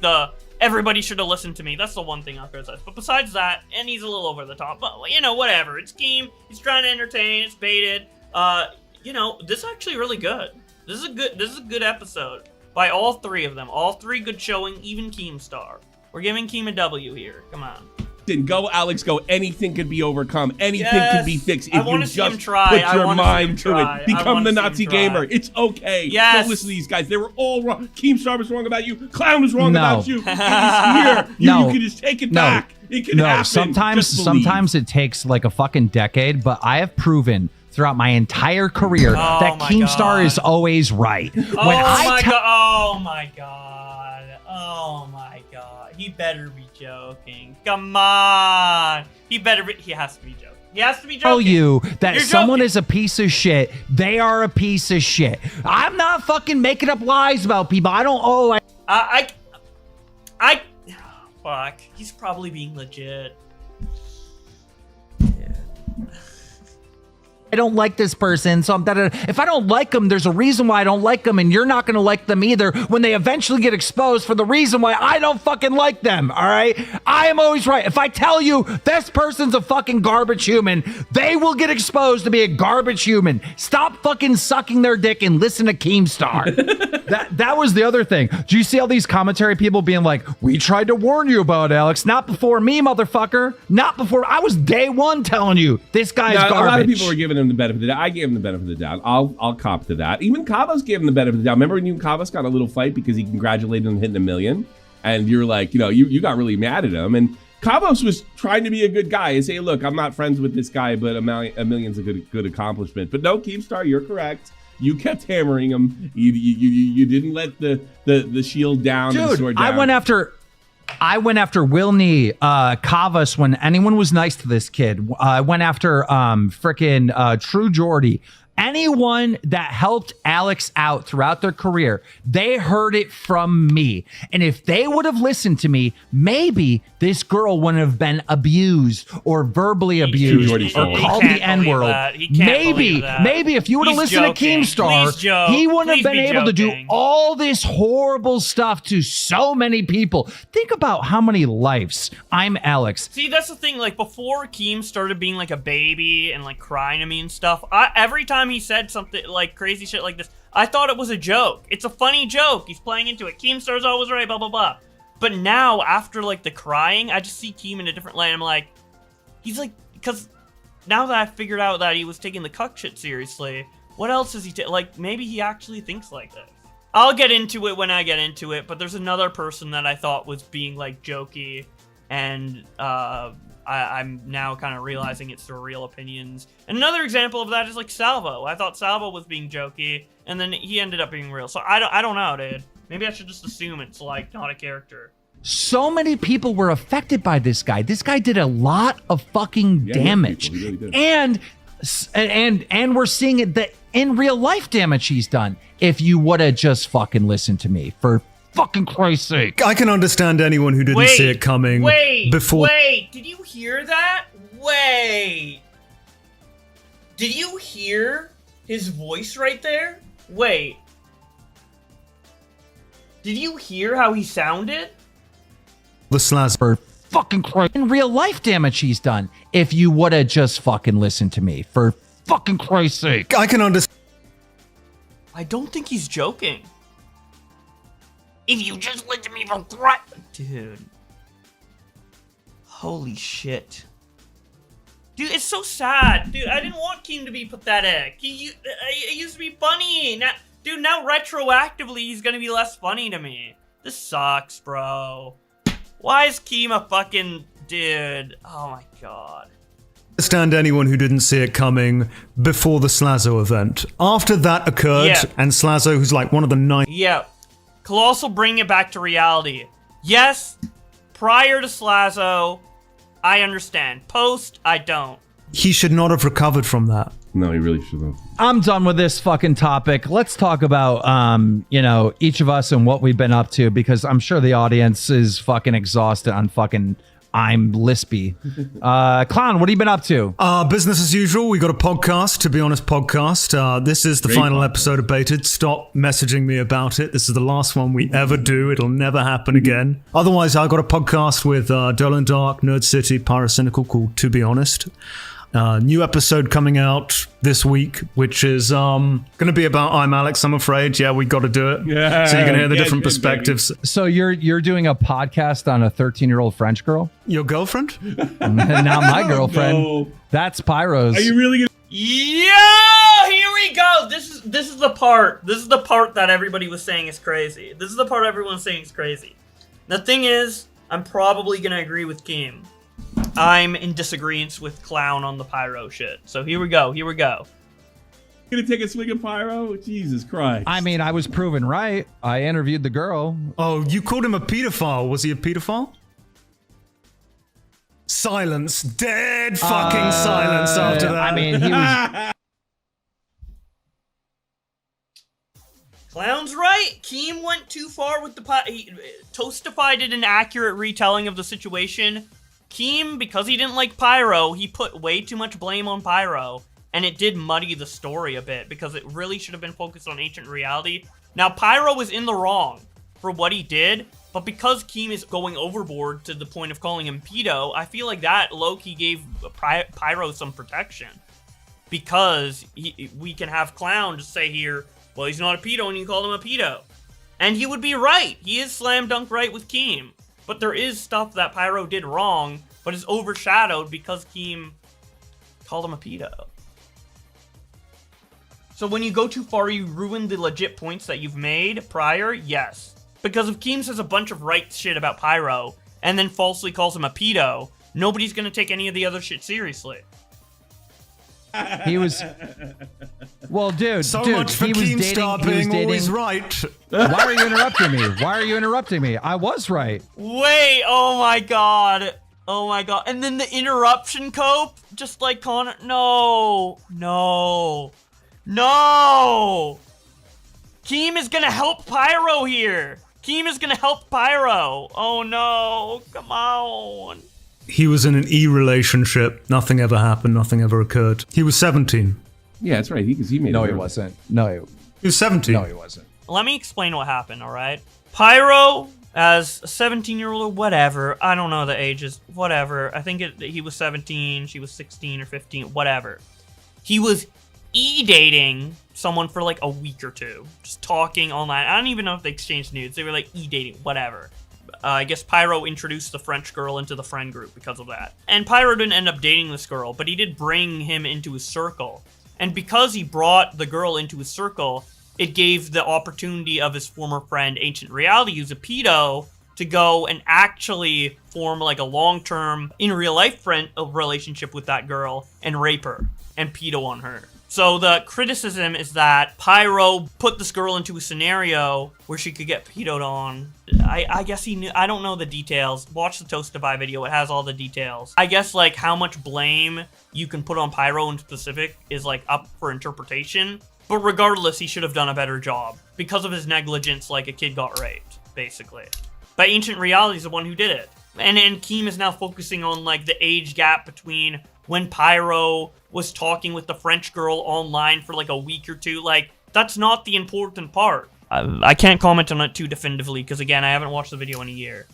everybody should have listened to me. That's the one thing I'll criticize. But besides that, and he's a little over the top. But whatever. It's Keem. He's trying to entertain. It's baited. This is actually really good. This is a good episode by all three of them. All three good showing, even Keemstar. We're giving Keem a W here. Come on. Then go, Alex, go. Anything could be overcome. Anything could be fixed if you just put your mind to it. Become the Nazi gamer. It's okay. Yes. Don't listen to these guys. They were all wrong. Keemstar was wrong about you. Clown was wrong about you. It is here. You can just take it back. It can happen. Sometimes it takes like a fucking decade, but I have proven throughout my entire career that Keemstar is always right. Oh my god. He better be joking. Come on. He has to be joking. He has to be joking. Tell you that You're someone joking. is a piece of shit. They are a piece of shit. I'm not fucking making up lies about people. I don't. Oh, Fuck. He's probably being legit. I don't like this person, so if I don't like them, there's a reason why I don't like them, and you're not going to like them either when they eventually get exposed for the reason why I don't fucking like them, all right? I am always right. If I tell you this person's a fucking garbage human, they will get exposed to be a garbage human. Stop fucking sucking their dick and listen to Keemstar. That was the other thing. Do you see all these commentary people being like, we tried to warn you about Alex, not before me, motherfucker. Not before. I was day one telling you this guy's garbage. A lot of people were giving him the benefit of the doubt. I gave him the benefit of the doubt. I'll cop to that. Even Kavos gave him the benefit of the doubt. Remember when you and Kavos got a little fight because he congratulated him on hitting 1 million? And you're like, you got really mad at him. And Kavos was trying to be a good guy and say, look, I'm not friends with this guy, but a million's a good accomplishment. But no, Keemstar, you're correct. You kept hammering him. You didn't let the shield down. Dude, the sword down. I went after Wilney, Kavas when anyone was nice to this kid. I went after frickin' True Jordy. Anyone that helped Alex out throughout their career, they heard it from me. And if they would have listened to me, maybe this girl wouldn't have been abused or verbally abused or called the N-word. Maybe if you would have listened to Keemstar, he wouldn't have been able to do all this horrible stuff to so many people. Think about how many lives ImAllexx. See, that's the thing. Like, before Keem started being like a baby and like crying to me and stuff, every time he said something like crazy shit like this, I thought it was a joke. It's a funny joke. He's playing into it. Keemstar's always right, blah, blah, blah. But now, after like the crying, I just see Keem in a different light. I'm like, he's like, because now that I figured out that he was taking the cuck shit seriously, what else is he like, maybe he actually thinks like this. I'll get into it when I get into it, but there's another person that I thought was being like jokey, and I'm now kind of realizing it's their real opinions. And another example of that is like Salvo. I thought Salvo was being jokey, and then he ended up being real. So I don't know, dude. Maybe I should just assume it's like not a character. So many people were affected by this guy. This guy did a lot of fucking damage. He really did. And we're seeing it that in real life damage he's done. If you would have just fucking listened to me, for fucking Christ's sake. I can understand anyone who didn't see it coming before. Wait, did you hear that? Wait. Did you hear his voice right there? Wait. Did you hear how he sounded? The Slaz. For fucking Christ. In real life damage he's done. If you would have just fucking listened to me, for fucking Christ's sake. I can understand. I don't think he's joking. If you just listen to me from Dude. Holy shit. Dude, it's so sad. Dude, I didn't want Keem to be pathetic. He used to be funny. Now retroactively, he's gonna be less funny to me. This sucks, bro. Why is Keem a fucking dude? Oh my god. Understand anyone who didn't see it coming before the Slazo event. After that occurred, and Slazo, who's like one of the 9. Yeah. Colossal, bring it back to reality. Yes, prior to Slazo, I understand. Post, I don't. He should not have recovered from that. No, he really should have. I'm done with this fucking topic. Let's talk about, each of us and what we've been up to, because I'm sure the audience is fucking exhausted on fucking I'm lispy. Clown, what have you been up to? Business as usual. We got a podcast, To Be Honest podcast. This is the final episode of Baited. Stop messaging me about it. This is the last one we ever do. It'll never happen again. Otherwise, I got a podcast with Dolan Dark, Nerd City, Pyrocynical called To Be Honest. New episode coming out this week, which is going to be about ImAllexx, I'm afraid. Yeah, we got to do it. Yeah, so you can hear the different perspectives. So you're doing a podcast on a 13-year-old French girl? Your girlfriend? Not my girlfriend. No. That's Pyro's. Are you really gonna? Yo, here we go. This is the part. This is the part that everybody was saying is crazy. This is the part everyone's saying is crazy. The thing is, I'm probably gonna agree with Keem. I'm in disagreement with Clown on the Pyro shit. So here we go. Gonna take a swig of Pyro? Jesus Christ. I mean, I was proven right. I interviewed the girl. Oh, you called him a pedophile. Was he a pedophile? Silence. Dead fucking silence after that. I mean, he was. Clown's right. Keem went too far with the Toastify did an accurate retelling of the situation. Keem, because he didn't like Pyro, he put way too much blame on Pyro, and it did muddy the story a bit because it really should have been focused on ancient reality. Now, Pyro was in the wrong for what he did, but because Keem is going overboard to the point of calling him pedo, I feel like that low-key gave Pyro some protection. Because we can have Clown just say here, well, he's not a pedo, and you call him a pedo. And he would be right. He is slam dunk right with Keem. But there is stuff that Pyro did wrong, but is overshadowed because Keem called him a pedo. So when you go too far, you ruin the legit points that you've made prior? Yes. Because if Keem says a bunch of right shit about Pyro, and then falsely calls him a pedo, nobody's gonna take any of the other shit seriously. He was. Well, dude. So dude, much for he was Keemstar dating. He was being dating. always right. Why are you interrupting me? Why are you interrupting me? I was right. Wait, oh my god. Oh my god. And then the interruption cope? Just like Connor. No. No. No. Keem is gonna help Pyro here. Keem is gonna help Pyro. Oh no. Come on. He was in an E-relationship. Nothing ever happened. Nothing ever occurred. He was 17. Yeah, that's right. He made No, it he work. wasn't. No, He was 17. no, he wasn't. Let me explain what happened, alright? Pyro, as a 17-year-old or whatever, I don't know the ages, whatever. I think he was 17, she was 16 or 15, whatever. He was E-dating someone for like a week or two. Just talking online. I don't even know if they exchanged nudes. They were like E-dating, whatever. I guess Pyro introduced the French girl into the friend group because of that. And Pyro didn't end up dating this girl, but he did bring him into his circle. And because he brought the girl into his circle, it gave the opportunity of his former friend, Ancient Reality, who's a pedo, to go and actually form like a long-term, in real life relationship with that girl and rape her and pedo on her. So the criticism is that Pyro put this girl into a scenario where she could get pedoed on. I guess he knew. I don't know the details. Watch the Toastify video. It has all the details. I guess like how much blame you can put on Pyro in specific is like up for interpretation. But regardless, he should have done a better job. Because of his negligence, like a kid got raped, basically. But Ancient Reality is the one who did it. And Keem is now focusing on like the age gap between when Pyro was talking with the French girl online for like a week or two. Like, that's not the important part. I can't comment on it too definitively because, again, I haven't watched the video in a year.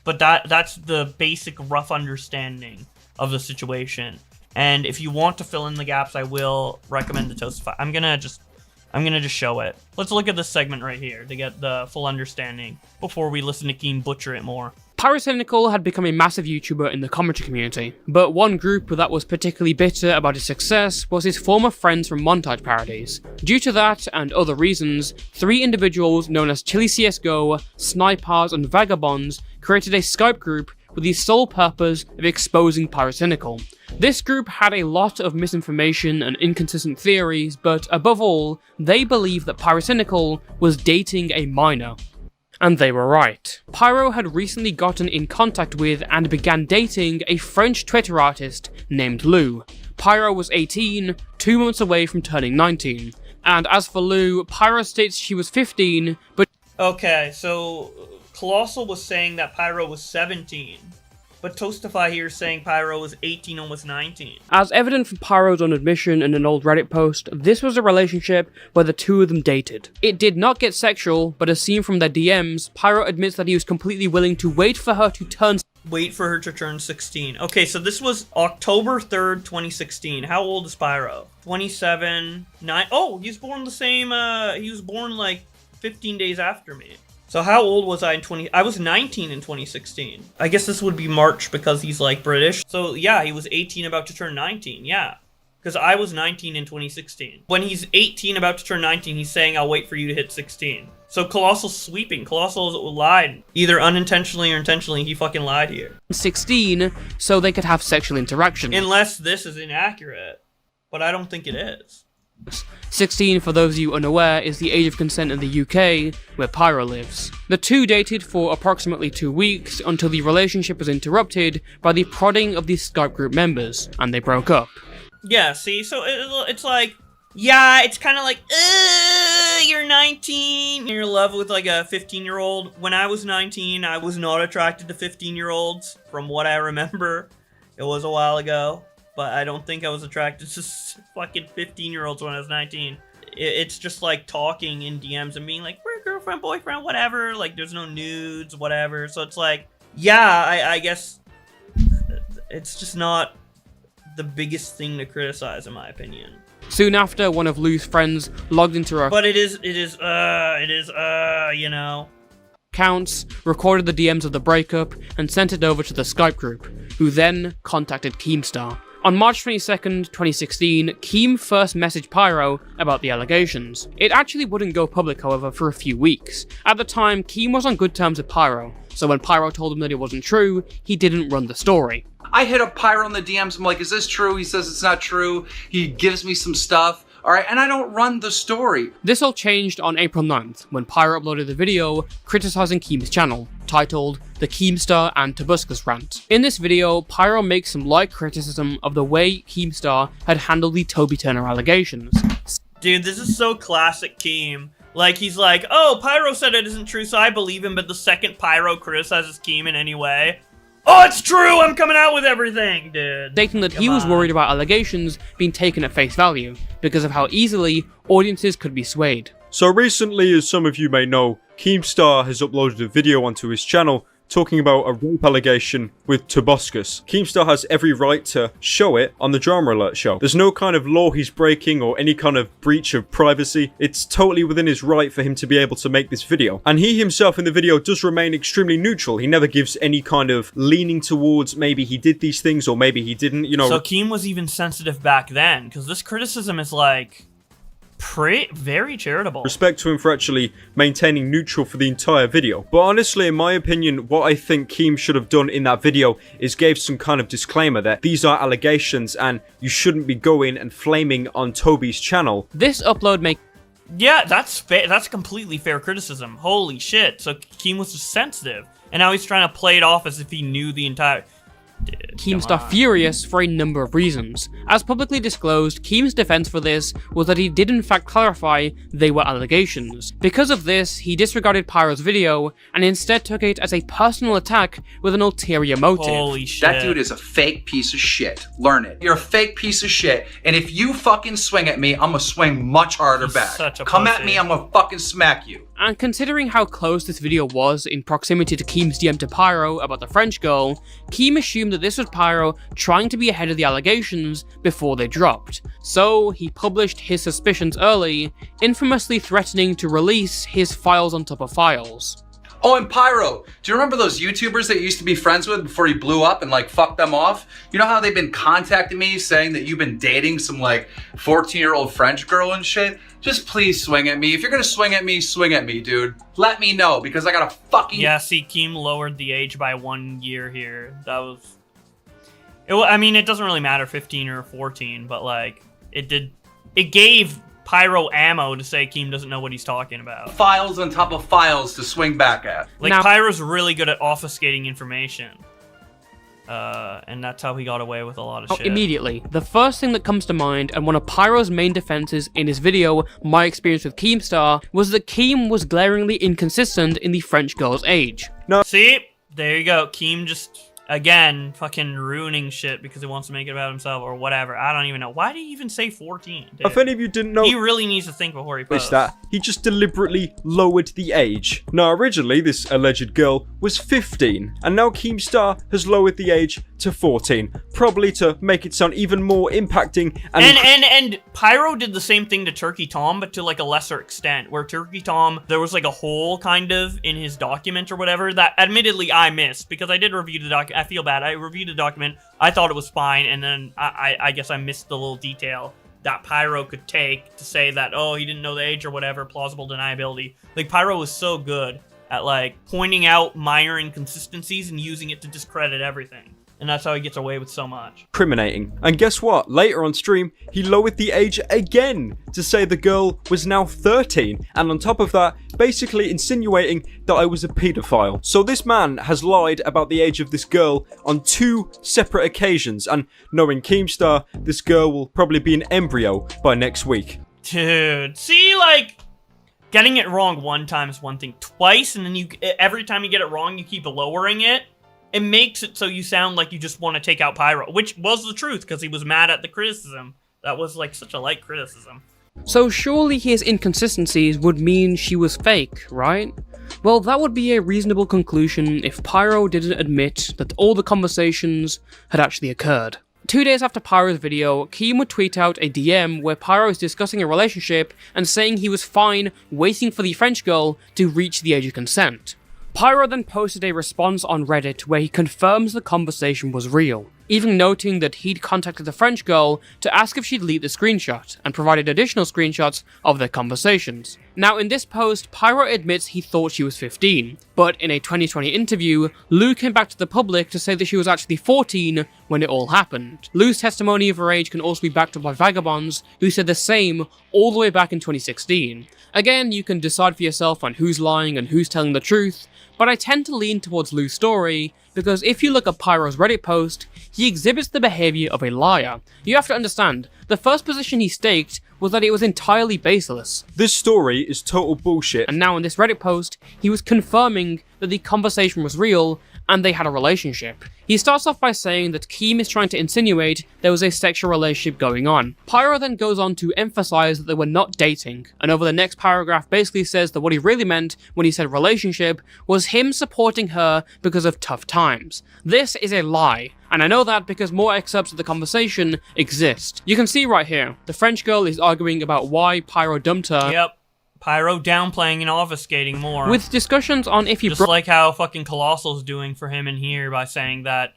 But that's the basic rough understanding of the situation. And if you want to fill in the gaps, I will recommend the Toastify. I'm gonna just show it. Let's look at this segment right here to get the full understanding before we listen to Keem butcher it more. Pyrocynical had become a massive YouTuber in the commentary community, but one group that was particularly bitter about his success was his former friends from montage parodies. Due to that and other reasons, 3 individuals known as Chili CSGO, Snipers, and Vagabonds created a Skype group with the sole purpose of exposing Pyrocynical. This group had a lot of misinformation and inconsistent theories, but above all, they believed that Pyrocynical was dating a minor. And they were right. Pyro had recently gotten in contact with and began dating a French Twitter artist named Lou. Pyro was 18, 2 months away from turning 19. And as for Lou, Pyro states she was 15, but... Okay, so Colossal was saying that Pyro was 17. But Toastify here is saying Pyro was 18, almost 19. As evident from Pyro's own admission in an old Reddit post, this was a relationship where the two of them dated. It did not get sexual, but as seen from their DMs, Pyro admits that he was completely willing to wait for her to turn 16. Okay, so this was October 3rd, 2016. How old is Pyro? 27, 9. Oh, he was born the same, he was born like 15 days after me. So how old was I in I was 19 in 2016. I guess this would be March because he's like British. So yeah, he was 18 about to turn 19, yeah. Because I was 19 in 2016. When he's 18 about to turn 19, he's saying, I'll wait for you to hit 16. So Colossal's sweeping. Colossal lied. Either unintentionally or intentionally, he fucking lied here. 16 so they could have sexual interaction. Unless this is inaccurate. But I don't think it is. 16, for those of you unaware, is the age of consent in the UK, where Pyro lives. The two dated for approximately 2 weeks until the relationship was interrupted by the prodding of the Skype group members, and they broke up. Yeah, see, so it's like, yeah, it's kind of like, you're 19, you're in love with like a 15-year-old. When I was 19, I was not attracted to 15-year-olds, from what I remember. It was a while ago, but I don't think I was attracted to fucking 15-year-olds when I was 19. It's just like talking in DMs and being like, we're girlfriend, boyfriend, whatever. Like, there's no nudes, whatever. So it's like, yeah, I guess it's just not the biggest thing to criticize, in my opinion. Soon after, one of Lou's friends logged into her But it is, you know. accounts, recorded the DMs of the breakup, and sent it over to the Skype group, who then contacted Keemstar. On March 22nd, 2016, Keem first messaged Pyro about the allegations. It actually wouldn't go public, however, for a few weeks. At the time, Keem was on good terms with Pyro, so when Pyro told him that it wasn't true, he didn't run the story. I hit up Pyro in the DMs. I'm like, is this true? He says it's not true. He gives me some stuff. All right, and I don't run the story. This all changed on April 9th, when Pyro uploaded the video criticizing Keem's channel, titled The Keemstar and Tobuscus Rant. In this video, Pyro makes some light criticism of the way Keemstar had handled the Toby Turner allegations. Dude, this is so classic Keem. Like, he's like, oh, Pyro said it isn't true, so I believe him, but the second Pyro criticizes Keem in any way, oh, it's true! I'm coming out with everything, dude. Stating that he was worried about allegations being taken at face value because of how easily audiences could be swayed. So recently, as some of you may know, Keemstar has uploaded a video onto his channel talking about a rape allegation with Tobuscus. Keemstar has every right to show it on the Drama Alert show. There's no kind of law he's breaking or any kind of breach of privacy. It's totally within his right for him to be able to make this video. And he himself in the video does remain extremely neutral. He never gives any kind of leaning towards maybe he did these things or maybe he didn't, you know. So Keem was even sensitive back then, because this criticism is like very charitable. Respect to him for actually maintaining neutral for the entire video. But honestly, in my opinion, what I think Keem should have done in that video is gave some kind of disclaimer that these are allegations and you shouldn't be going and flaming on Toby's channel. This upload makes Yeah, that's completely fair criticism. Holy shit. So Keem was just sensitive, and now he's trying to play it off as if he knew the entire... Dude, Keemstar furious for a number of reasons. As publicly disclosed, Keem's defense for this was that he did in fact clarify they were allegations. Because of this, he disregarded Pyro's video and instead took it as a personal attack with an ulterior motive. Holy shit. That dude is a fake piece of shit. Learn it. You're a fake piece of shit. And if you fucking swing at me, I'm gonna swing much harder He's back. such a Come pussy. at me, I'm gonna fucking smack you. And considering how close this video was in proximity to Keem's DM to Pyro about the French girl, Keem assumed that this was Pyro trying to be ahead of the allegations before they dropped. So he published his suspicions early, infamously threatening to release his files on top of files. Oh, and Pyro, do you remember those YouTubers that you used to be friends with before you blew up and like fucked them off? You know how they've been contacting me saying that you've been dating some like 14-year-old French girl and shit? Just please swing at me. If you're gonna swing at me, dude. Let me know because I got a fucking... Yeah, see, Keem lowered the age by 1 year here. That was... I mean, it doesn't really matter 15 or 14, but like, it gave Pyro ammo to say Keem doesn't know what he's talking about. Files on top of files to swing back at. Like, Now- Pyro's really good at obfuscating information. And that's how he got away with a lot of shit. Immediately, the first thing that comes to mind and one of Pyro's main defenses in his video, My Experience with Keemstar, was that Keem was glaringly inconsistent in the French girl's age. See? There you go. Keem just... Again, fucking ruining shit because he wants to make it about himself or whatever. I don't even know. Why did he even say 14? Dude? If any of you didn't know, He really needs to think before he posts. that he just deliberately lowered the age. Now, originally, this alleged girl was 15, and now Keemstar has lowered the age to 14, probably to make it sound even more impacting And Pyro did the same thing to Turkey Tom, but to like a lesser extent, where Turkey Tom, there was like a hole kind of in his document or whatever that admittedly I missed because I did review the document. I feel bad. I reviewed the document. I thought it was fine, and then I guess I missed the little detail that Pyro could take to say that, oh, he didn't know the age or whatever, plausible deniability. Like, Pyro was so good at like pointing out minor inconsistencies and using it to discredit everything. and that's how he gets away with so much. Incriminating. And guess what? Later on stream, he lowered the age again to say the girl was now 13, and on top of that, basically insinuating that I was a paedophile. So this man has lied about the age of this girl on 2 separate occasions, and knowing Keemstar, this girl will probably be an embryo by next week. Dude, see, like, getting it wrong one time is one thing. Twice, and then every time you get it wrong, you keep lowering it. It makes it so you sound like you just want to take out Pyro, which was the truth, because he was mad at the criticism. That was, like, such a light criticism. So surely his inconsistencies would mean she was fake, right? Well, that would be a reasonable conclusion if Pyro didn't admit that all the conversations had actually occurred. 2 days after Pyro's video, Keem would tweet out a DM where Pyro is discussing a relationship and saying he was fine waiting for the French girl to reach the age of consent. Pyro then posted a response on Reddit where he confirms the conversation was real, even noting that he'd contacted the French girl to ask if she'd leak the screenshot, and provided additional screenshots of their conversations. Now in this post, Pyro admits he thought she was 15, but in a 2020 interview, Lou came back to the public to say that she was actually 14 when it all happened. Lou's testimony of her age can also be backed up by vagabonds, who said the same all the way back in 2016. Again, you can decide for yourself on who's lying and who's telling the truth, but I tend to lean towards Lou's story, because if you look at Pyro's Reddit post, he exhibits the behavior of a liar. You have to understand, the first position he staked was that it was entirely baseless. This story is total bullshit. And now in this Reddit post, he was confirming that the conversation was real and they had a relationship. He starts off by saying that Keem is trying to insinuate there was a sexual relationship going on. Pyro then goes on to emphasize that they were not dating, and over the next paragraph basically says that what he really meant when he said relationship was him supporting her because of tough times. This is a lie, and I know that because more excerpts of the conversation exist. You can see right here, the French girl is arguing about why Pyro dumped her. Yep. Pyro downplaying and obfuscating more. With discussions on if he just like how fucking Colossal's doing for him in here by saying that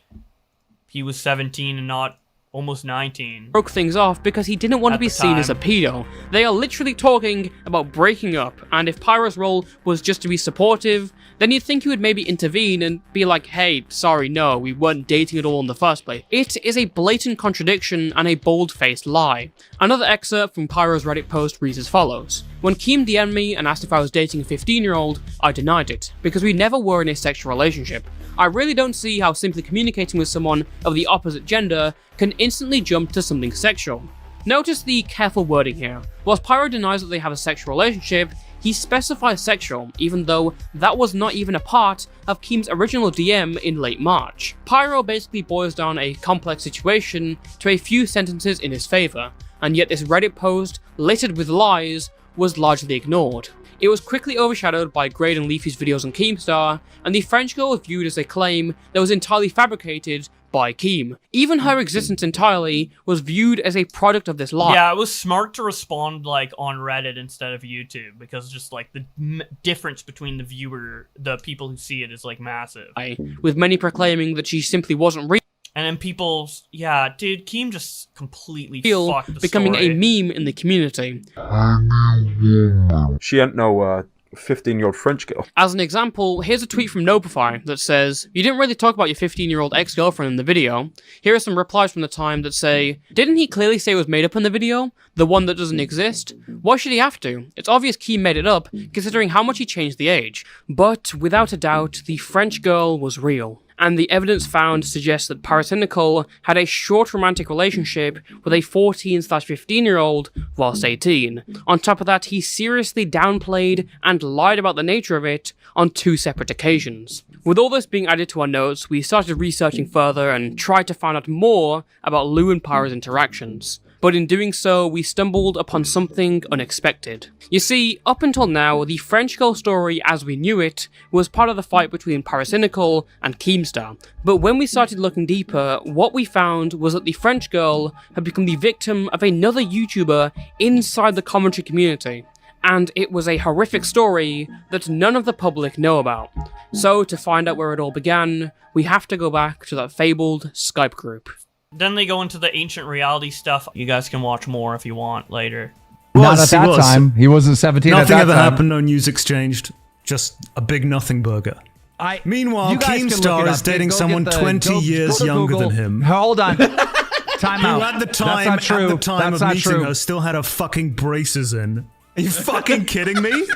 he was 17 and not almost 19. Broke things off because he didn't want to be seen as a pedo. They are literally talking about breaking up, and if Pyro's role was just to be supportive, then you'd think he would maybe intervene and be like, hey, sorry, no, we weren't dating at all in the first place. It is a blatant contradiction and a bold-faced lie. Another excerpt from Pyro's Reddit post reads as follows. When Keem DM'd me and asked if I was dating a 15-year-old, I denied it, because we never were in a sexual relationship. I really don't see how simply communicating with someone of the opposite gender can instantly jump to something sexual. Notice the careful wording here. Whilst Pyro denies that they have a sexual relationship, he specifies sexual, even though that was not even a part of Keem's original DM in late March. Pyro basically boils down a complex situation to a few sentences in his favor, and yet this Reddit post, littered with lies, was largely ignored. It was quickly overshadowed by Grade and Leafy's videos on Keemstar, and the French girl was viewed as a claim that was entirely fabricated by Keem. Even her existence entirely was viewed as a product of this lie. Yeah, it was smart to respond like on Reddit instead of YouTube, because just like the difference between the people who see it is like massive. With many proclaiming that she simply wasn't real. And then yeah, dude, Keem just completely fucked the becoming story. a meme in the community. She ain't no 15-year-old French girl. As an example, here's a tweet from Nopify that says, you didn't really talk about your 15-year-old ex-girlfriend in the video. Here are some replies from the time that say, didn't he clearly say it was made up in the video? The one that doesn't exist? Why should he have to? It's obvious Keem made it up, considering how much he changed the age. But, without a doubt, the French girl was real. And the evidence found suggests that Pyrocynical had a short romantic relationship with a 14/15-year-old whilst 18. On top of that, he seriously downplayed and lied about the nature of it on 2 separate occasions. With all this being added to our notes, we started researching further and tried to find out more about Lou and Pyro's interactions. But in doing so, we stumbled upon something unexpected. You see, up until now, the French girl story as we knew it was part of the fight between Pyrocynical and Keemstar. But when we started looking deeper, what we found was that the French girl had become the victim of another YouTuber inside the commentary community. And it was a horrific story that none of the public know about. So to find out where it all began, we have to go back to that fabled Skype group. Then they go into the ancient reality stuff. You guys can watch more if you want later. Not at that time. He wasn't 17 Nothing at that ever time. happened, no news exchanged. Just a big nothing burger. Meanwhile, you guys can look Keemstar it is up. dating Go someone get 20 years go to younger Google. than him. Hold on. Time out. Who at the That's time, not true. at the time That's of not meeting true. her, still had her fucking braces in. Are you fucking kidding me?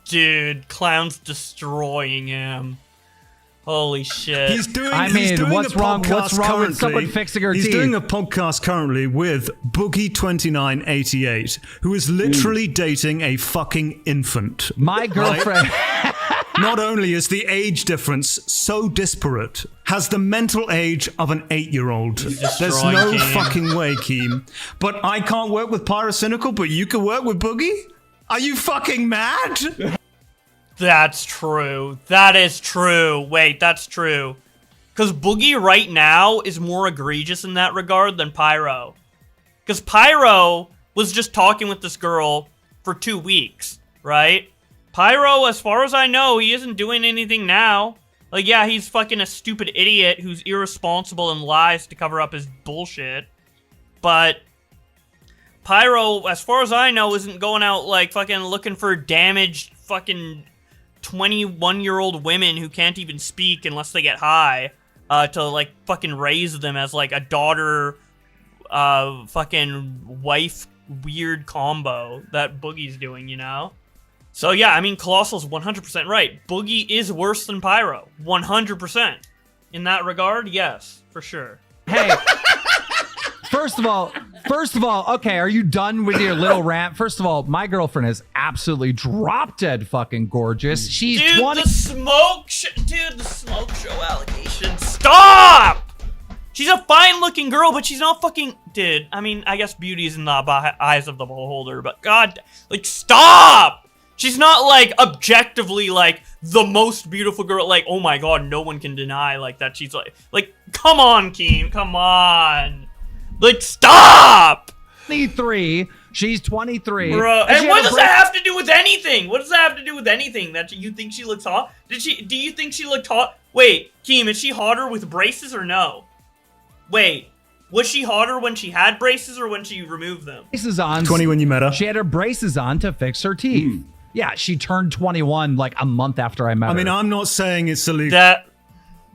Dude, Clown's destroying him. Holy shit. He's doing. I he's mean, doing what's a wrong- podcast what's wrong with someone currently- fixing her He's teeth? doing a podcast currently with Boogie2988, who is literally dating a fucking infant. My girlfriend. Not only is the age difference so disparate, has the mental age of an 8-year-old. There's destroying no Keem. fucking way, Keem. But I can't work with Pyrocynical, but you can work with Boogie? Are you fucking mad? That's true. That is true. Wait, that's true. Because Boogie right now is more egregious in that regard than Pyro. Because Pyro was just talking with this girl for 2 weeks, right? Pyro, as far as I know, he isn't doing anything now. Like, yeah, he's fucking a stupid idiot who's irresponsible and lies to cover up his bullshit. But Pyro, as far as I know, isn't going out, like, fucking looking for damaged fucking 21-year-old women who can't even speak unless they get high, to, like, fucking raise them as, like, a daughter, fucking wife weird combo that Boogie's doing, you know? So, yeah, I mean, Colossal's 100% right. Boogie is worse than Pyro. 100%. In that regard, yes, for sure. Hey. First of all, okay, are you done with your little rant? First of all, my girlfriend is absolutely drop dead fucking gorgeous. She's Dude, 20. the smoke show allegations. Stop! She's a fine-looking girl, but she's not fucking... Dude, I mean, I guess beauty is in the eyes of the beholder, but God, like, stop! She's not, like, objectively, like, the most beautiful girl. Like, oh my God, no one can deny, like, that she's, like, come on, Keem, come on. Like, stop! 23. She's 23. Bro, she and what had a does that have to do with anything? What does that have to do with anything? That you think she looks hot? Do you think she looked hot? Wait, Keem, is she hotter with braces or no? Wait, was she hotter when she had braces or when she removed them? Braces on. 20 when you met her. She had her braces on to fix her teeth. Yeah, she turned 21 like a month after I met her. I mean, I'm not saying it's illegal. That...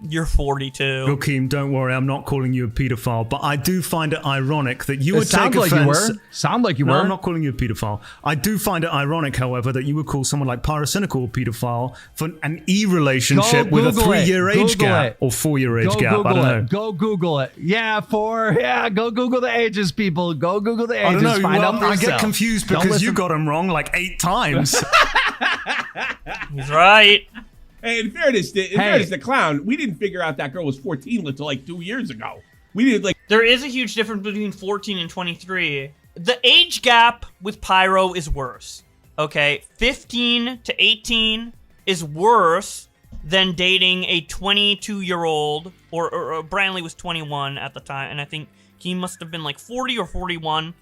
You're 42. Keem, don't worry, I'm not calling you a pedophile, but I do find it ironic that you would take sounds like offense. you were. Sound like you No, were. I'm not calling you a pedophile. I do find it ironic, however, that you would call someone like Pyrocynical a pedophile for an e-relationship Go with a Google it. 3-year age Google gap it. or 4-year age Go gap. Google I don't know. it. Go Google it. Yeah, go Google the ages, people. Go Google the ages. I don't know. Find out for I get yourself. confused Don't because you listen. got them wrong like 8 times. He's right. Hey, in fairness, the Clown, we didn't figure out that girl was 14 until like 2 years ago. We didn't like. There is a huge difference between 14 and 23. The age gap with Pyro is worse. Okay, 15 to 18 is worse than dating a 22-year-old, or Brantley was 21 at the time, and I think he must have been like 40 or 41.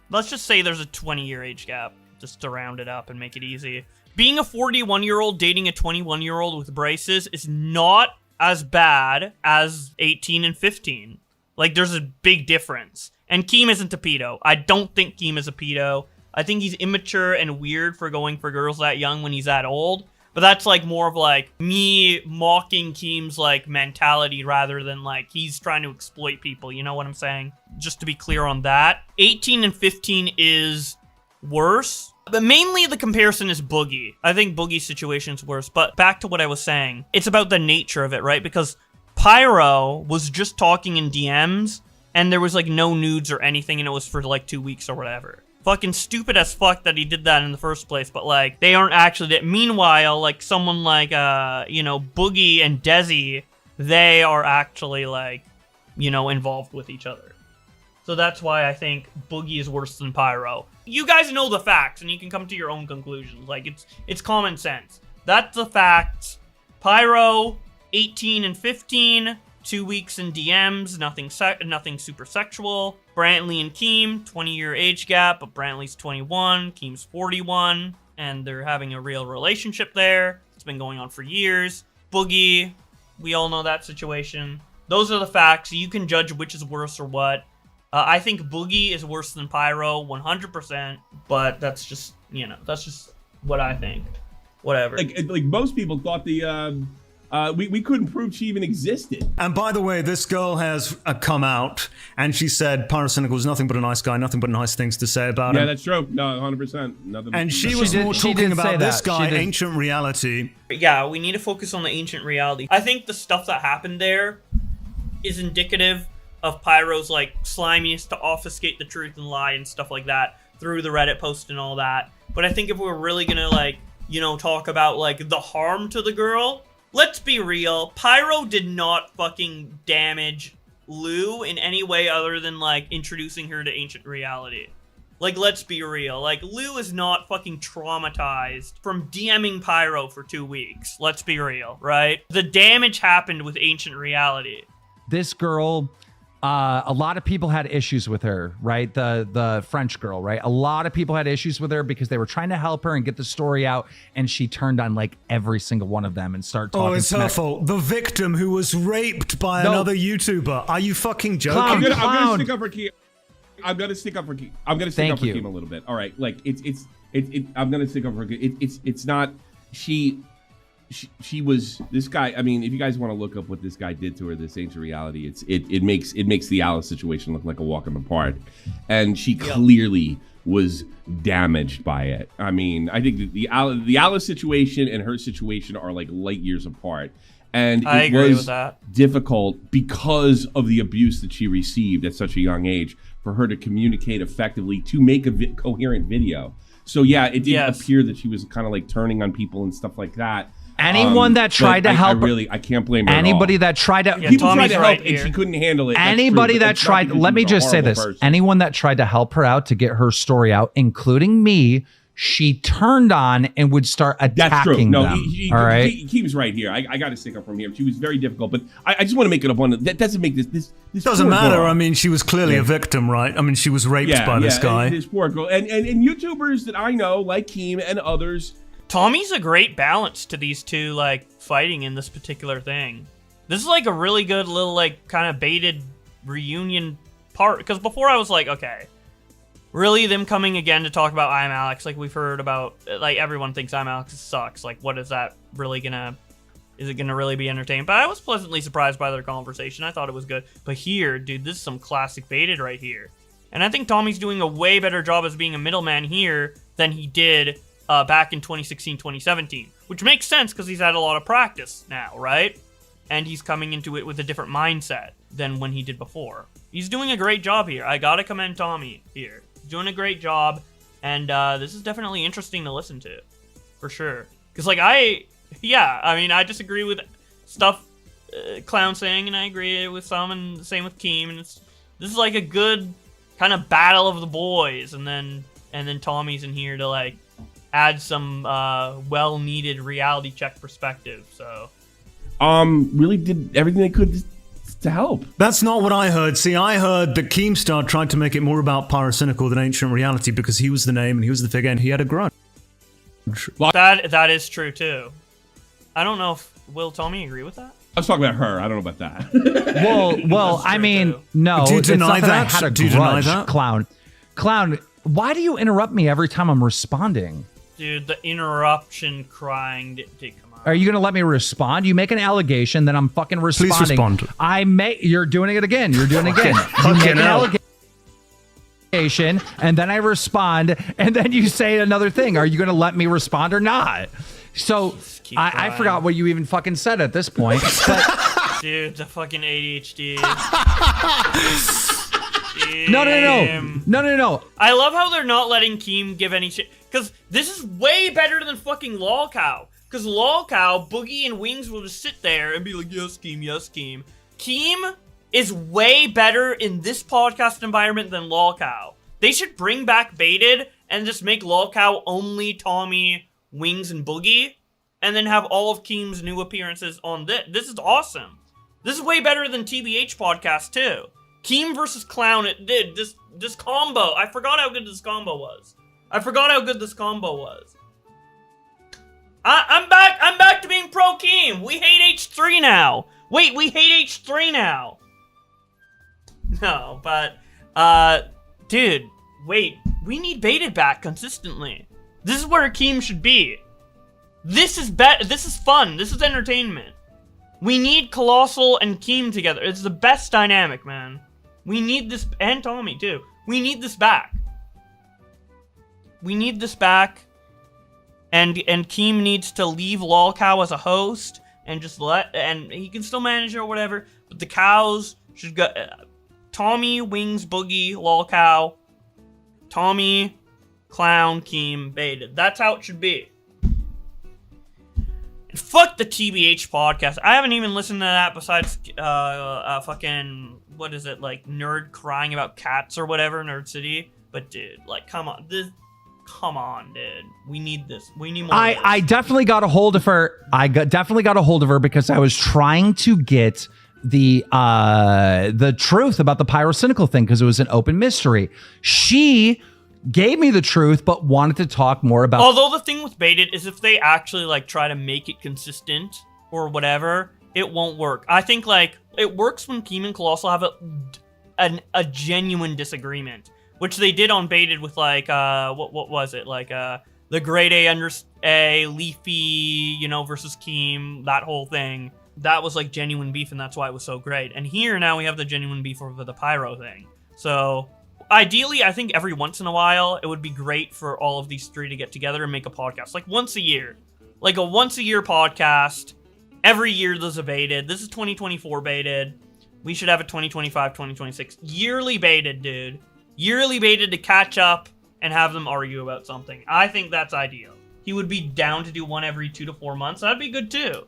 Let's just say there's a 20-year age gap, just to round it up and make it easy. Being a 41-year-old dating a 21-year-old with braces is not as bad as 18 and 15. Like, there's a big difference. And Keem isn't a pedo. I don't think Keem is a pedo. I think he's immature and weird for going for girls that young when he's that old. But that's, like, more of, like, me mocking Keem's, like, mentality rather than, like, he's trying to exploit people. You know what I'm saying? Just to be clear on that. 18 and 15 is worse. But mainly the comparison is Boogie. I think Boogie's situation's worse. But back to what I was saying. It's about the nature of it, right? Because Pyro was just talking in DMs, and there was, like, no nudes or anything, and it was for, like, 2 weeks or whatever. Fucking stupid as fuck that he did that in the first place, but, like, they aren't actually... Meanwhile, like, someone like, you know, Boogie and Desi, they are actually, like, you know, involved with each other. So that's why I think Boogie is worse than Pyro. You guys know the facts, and you can come to your own conclusions. Like, it's common sense. That's the facts. Pyro, 18 and 15, 2 weeks in DMs, nothing super sexual. Brantley and Keem, 20-year age gap, but Brantley's 21, Keem's 41, and they're having a real relationship there. It's been going on for years. Boogie, we all know that situation. Those are the facts. You can judge which is worse or what. I think Boogie is worse than Pyro, 100%, but that's just, you know, that's just what I think. whatever. Like most people thought we couldn't prove she even existed. And by the way, this girl has come out, and she said Pyrocynical was nothing but a nice guy, nothing but nice things to say about him. Yeah, that's true. No, 100%. Nothing. And she was more talking about this guy, Ancient Reality. Yeah, we need to focus on the Ancient Reality. I think the stuff that happened there is indicative of Pyro's like sliminess to obfuscate the truth and lie and stuff like that through the Reddit post and all that. But I think if we're really gonna like, you know, talk about like the harm to the girl, let's be real. Pyro did not fucking damage Lou in any way other than like introducing her to Ancient Reality. Like, let's be real. Like, Lou is not fucking traumatized from DMing Pyro for 2 weeks. Let's be real, right? The damage happened with Ancient Reality. This girl, a lot of people had issues with her, right? The French girl, right? A lot of people had issues with her because they were trying to help her and get the story out, and she turned on like every single one of them and started talking. Oh, it's her fault. The victim who was raped by another YouTuber. Are you fucking joking? I'm gonna stick up for Keem. I'm gonna stick up for Keem a little bit. All right, like I'm gonna stick up for it's not she was this guy. I mean, if you guys want to look up what this guy did to her, this Ancient Reality, it makes the Alice situation look like a walk in the park, and she clearly was damaged by it. I mean, I think the Alice situation and her situation are like light years apart. And I agree was with that. difficult because of the abuse that she received at such a young age for her to communicate effectively to make a coherent video. So yeah, it did appear that she was kind of like turning on people and stuff like that. Anyone that tried to help, I can't blame her. Anybody that tried to, people tried to help and she couldn't handle it. Anybody that tried, let me just say this: anyone that tried to help her out to get her story out, including me, she turned on and would start attacking That's true. No, them. All right, Keem's right here. I got to stick up from here. She was very difficult, but I just want to make it up one that doesn't make this doesn't matter. Girl. I mean, she was clearly a victim, right? I mean, she was raped by this guy. This poor girl, and YouTubers that I know, like Keem and others. Tommy's a great balance to these two, like, fighting in this particular thing. This is, like, a really good little, like, kind of baited reunion part. Because before I was like, okay, really them coming again to talk about ImAllexx, like, we've heard about, like, everyone thinks ImAllexx sucks. Like, what is that really gonna, is it gonna really be entertaining? But I was pleasantly surprised by their conversation. I thought it was good. But here, dude, this is some classic baited right here. And I think Tommy's doing a way better job as being a middleman here than he did back in 2016, 2017, which makes sense because he's had a lot of practice now, right? And he's coming into it with a different mindset than when he did before. He's doing a great job here. I gotta commend Tommy here. He's doing a great job, and this is definitely interesting to listen to, for sure. Because, like, I mean, I disagree with stuff Clown saying, and I agree with some, and the same with Keem, and this is like a good kind of battle of the boys, and then Tommy's in here to, like, add some well-needed reality check perspective. So really did everything they could to help. That's not what I heard. See, I heard that Keemstar tried to make it more about Pyrocynical than Ancient Reality because he was the name and he was the figure and he had a grudge. That is true too. I don't know if will Tommy agree with that. I was talking about her. I don't know about that. well, I mean, no. Do you deny it's not that? I had a Do you grudge, deny that? Clown, why do you interrupt me every time I'm responding? Dude, the interruption crying did come out. Are you gonna let me respond? You make an allegation, then I'm fucking responding. Please respond. You're doing it again. You're doing it again. You make an allegation, and then I respond, and then you say another thing. Are you gonna let me respond or not? So I forgot what you even fucking said at this point. But dude, the fucking ADHD. No. I love how they're not letting Keem give any shit. Because this is way better than fucking Lolcow. Because Lolcow, Boogie, and Wings will just sit there and be like, yes, Keem, yes, Keem. Keem is way better in this podcast environment than Lolcow. They should bring back Baited and just make Lolcow only Tommy, Wings, and Boogie. And then have all of Keem's new appearances on this. This is awesome. This is way better than TBH podcast, too. Keem versus Clown, it did. This combo. I forgot how good this combo was. I'm back to being pro Keem. We hate H3 now. Wait, we hate H3 now. No, but dude, wait. We need Baited back consistently. This is where Keem should be. This is fun. This is entertainment. We need Colossal and Keem together. It's the best dynamic, man. We need this, and Tommy too. We need this back. We need this back. And Keem needs to leave LolCow as a host and just and he can still manage it or whatever. But the cows should go. Tommy, Wings, Boogie, LolCow, Tommy, Clown, Keem, Baited. That's how it should be. And fuck the TBH podcast. I haven't even listened to that besides fucking, what is it, like Nerd crying about cats or whatever, Nerd City. But dude, like, come on, dude. We need this. We need more. I definitely got a hold of her. Definitely got a hold of her because I was trying to get the truth about the Pyrocynical thing because it was an open mystery. She gave me the truth, but wanted to talk more about. Although the thing with Baited is if they actually like try to make it consistent or whatever, it won't work. I think like it works when Keem and Colossal have a genuine disagreement, which they did on Baited with like what was it, like the grade A under A Leafy, versus Keem, that whole thing. That was like genuine beef, and that's why it was so great. And here now we have the genuine beef over the Pyro thing. So ideally, I think every once in a while, it would be great for all of these three to get together and make a podcast. Like once a year. Like a once a year podcast. Every year there's a Baited. This is 2024 Baited. We should have a 2025, 2026. Yearly Baited, dude. Yearly Baited to catch up and have them argue about something. I think that's ideal. He would be down to do one every 2 to 4 months. That'd be good too.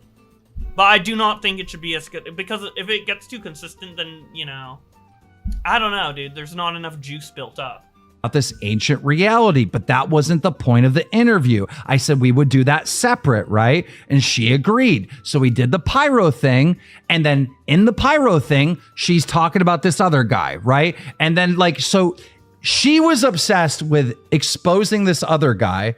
But I do not think it should be as good. Because if it gets too consistent, then, I don't know, dude. There's not enough juice built up. This ancient reality, but that wasn't the point of the interview. I said we would do that separate, right? And she agreed. So we did the Pyro thing, and then in the Pyro thing, she's talking about this other guy, right? And then so she was obsessed with exposing this other guy.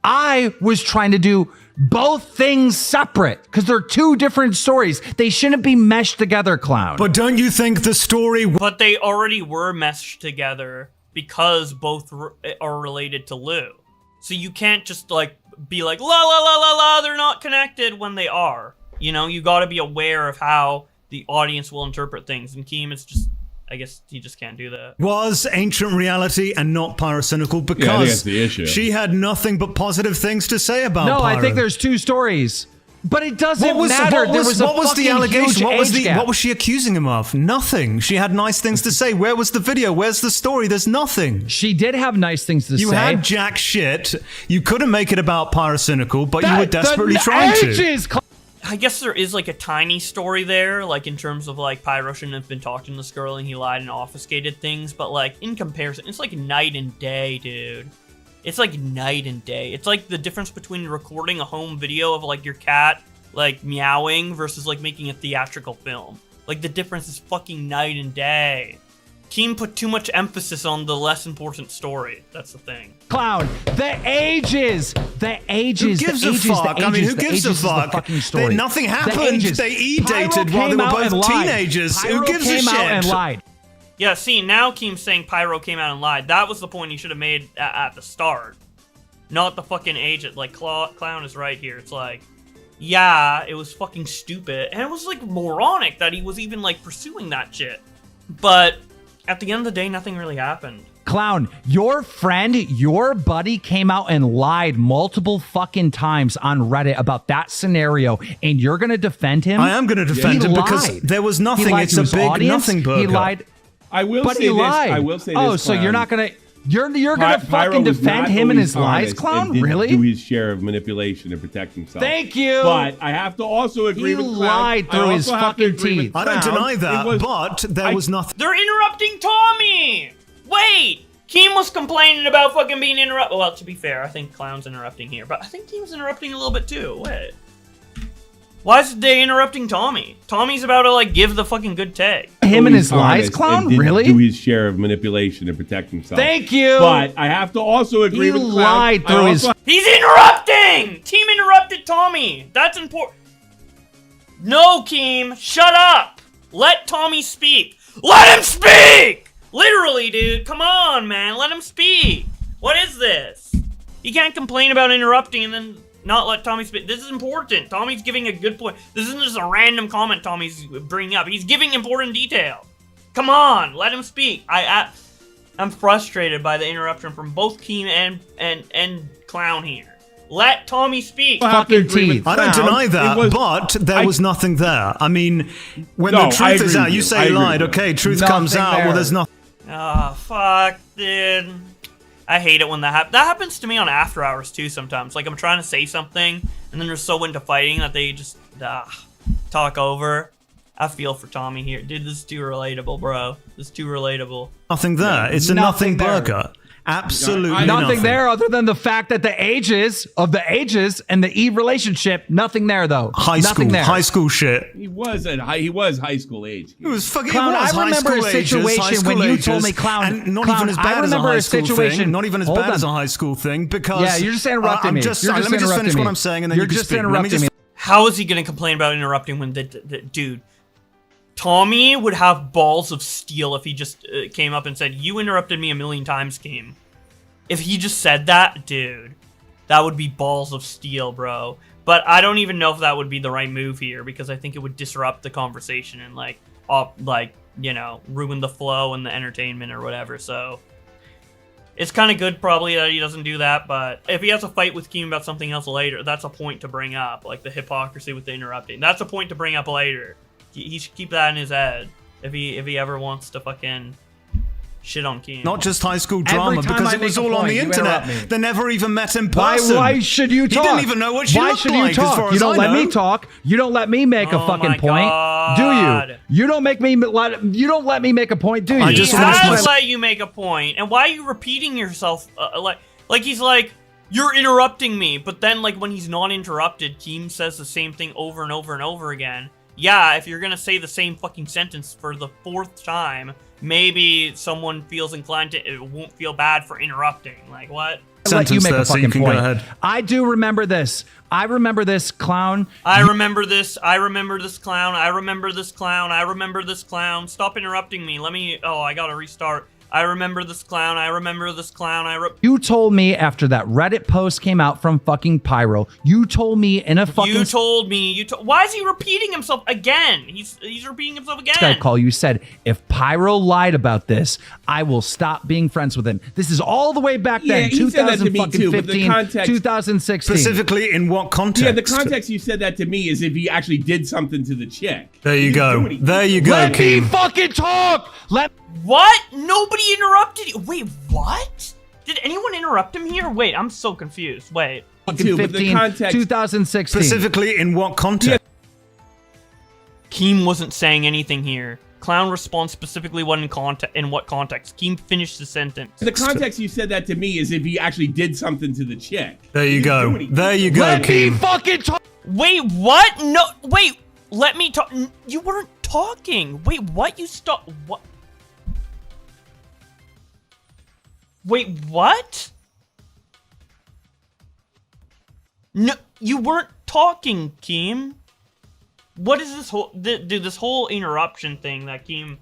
I was trying to do both things separate because they're two different stories. They shouldn't be meshed together, Clown. But don't you think the story... But they already were meshed together because both are related to Lou. So you can't just be like, la la la la la, they're not connected when they are. You gotta be aware of how the audience will interpret things. And Keem is just, I guess he just can't do that. Was ancient reality and not Pyrocynical because I think that's the issue. She had nothing but positive things to say about No, Pyro. I think there's two stories. But it doesn't matter. What was the allegation? What was she? she accusing him of? Nothing. She had nice things to say. Where was the video? Where's the story? There's nothing. She did have nice things to say. You had jack shit. You couldn't make it about Pyrocynical, but you were desperately trying to. I guess there is a tiny story there, in terms of Pyro shouldn't have been talking to this girl and he lied and obfuscated things, but in comparison, it's night and day, dude. It's night and day. It's the difference between recording a home video of your cat meowing versus making a theatrical film. The difference is fucking night and day. Keem put too much emphasis on the less important story. That's the thing. Clown, the ages. Who gives a fuck? Who gives a fuck? Nothing happened. They E-dated while they were both teenagers. Who gives a shit? And lied. Yeah, see, now Keem's saying Pyro came out and lied. That was the point he should have made at the start. Not the fucking agent. Clown is right here. It's yeah, it was fucking stupid. And it was, moronic that he was even, pursuing that shit. But at the end of the day, nothing really happened. Clown, your friend, your buddy came out and lied multiple fucking times on Reddit about that scenario, and you're going to defend him? I am going to defend him because there was nothing. It's a big nothing burger. He lied. I will say this. I will say this. Oh, so you're not going to... You're gonna fucking defend him and his lies, Clown? Really? Do his share of manipulation and protect himself. Thank you. But I have to also agree with Clown. He lied through his fucking teeth. I don't deny that, but there was nothing. They're interrupting Tommy. Wait, Keem was complaining about fucking being interrupted. Well, to be fair, I think Clown's interrupting here, but I think Keem's interrupting a little bit too. Wait. Why is they interrupting Tommy? Tommy's about to give the fucking good take. Him and his lies, Clown? Really? Do his share of manipulation and protect himself. Thank you. But I have to also agree with Clown. He lied through his... He's interrupting! Team interrupted Tommy. That's important. No, Keem. Shut up. Let Tommy speak. Let him speak! Literally, dude. Come on, man. Let him speak. What is this? You can't complain about interrupting and then not let Tommy speak. This is important. Tommy's giving a good point. This isn't just a random comment Tommy's bringing up. He's giving important detail. Come on, let him speak. I'm frustrated by the interruption from both Keem and Clown here. Let Tommy speak. Fucking teeth. I don't deny that, but there was nothing there. I mean, when the truth is out, you say he lied. Okay, truth comes out. Well, there's nothing. Oh, fuck, dude. I hate it when that happens. That happens to me on After Hours, too, sometimes. Like, I'm trying to say something, and then they're so into fighting that they just talk over. I feel for Tommy here. Dude, this is too relatable, bro. This is too relatable. Nothing there. It's a nothing burger. Absolutely nothing there other than the fact that the ages and the Eve relationship, nothing there though. High school shit. He was high school age. It was fucking. Clown, I remember a situation when you told me, Clown, and not even as bad as a high school thing. Not even as bad as a high school thing because. Yeah, you're just interrupting me. Let me just finish what I'm saying, and then you're just interrupting me. How is he gonna complain about interrupting when the dude? Tommy would have balls of steel if he just came up and said, "You interrupted me a million times, Game." If he just said that, dude, that would be balls of steel, bro. But I don't even know if that would be the right move here because I think it would disrupt the conversation and ruin the flow and the entertainment or whatever. So it's kind of good probably that he doesn't do that. But if he has a fight with Keem about something else later, that's a point to bring up, like the hypocrisy with the interrupting. That's a point to bring up later. He should keep that in his head if he ever wants to fucking shit on Keem. Not just high school drama, because it was all on the internet. They never even met in person. Why should you talk? He didn't even know what she looked like, as far you as don't I let know. me talk. You don't let me make a fucking point, do you? You don't make me. You don't let me make a point, do you? He has let you make a point, and why are you repeating yourself? Like he's like, you're interrupting me, but then like when he's not interrupted, Keem says the same thing over and over and over again. Yeah, if you're gonna say the same fucking sentence for the 4th time, maybe someone feels inclined to, it won't feel bad for interrupting. Like, what? Let you make a fucking point. I do remember this. I remember this, Clown. I remember this. I remember this, Clown. I remember this, Clown. I remember this, Clown. Stop interrupting me. Let me, I gotta restart. I remember this, Clown. I remember this, Clown. You told me after that Reddit post came out from fucking Pyro, you told me in a fucking... You told me. Why is he repeating himself again? He's repeating himself again. Skype call, you said, if Pyro lied about this, I will stop being friends with him. This is all the way back then, 2015, 2016. Specifically, in what context? Yeah, the context you said that to me is if he actually did something to the chick. There you go. There you go, Let me fucking talk! What? Nobody interrupted you. Wait, what? Did anyone interrupt him here? Wait, I'm so confused. Wait. 2016. Specifically, in what context? Keem wasn't saying anything here. Clown responds specifically in what context. Keem finished the sentence. The context you said that to me is if he actually did something to the chick. There you go. There you go, Let Keem. me fucking talk! Wait, what? No, wait. Let me talk. You weren't talking. Wait, what? You stopped. What? Wait, what? No, you weren't talking, Keem. What is this whole... Dude, this whole interruption thing that Keem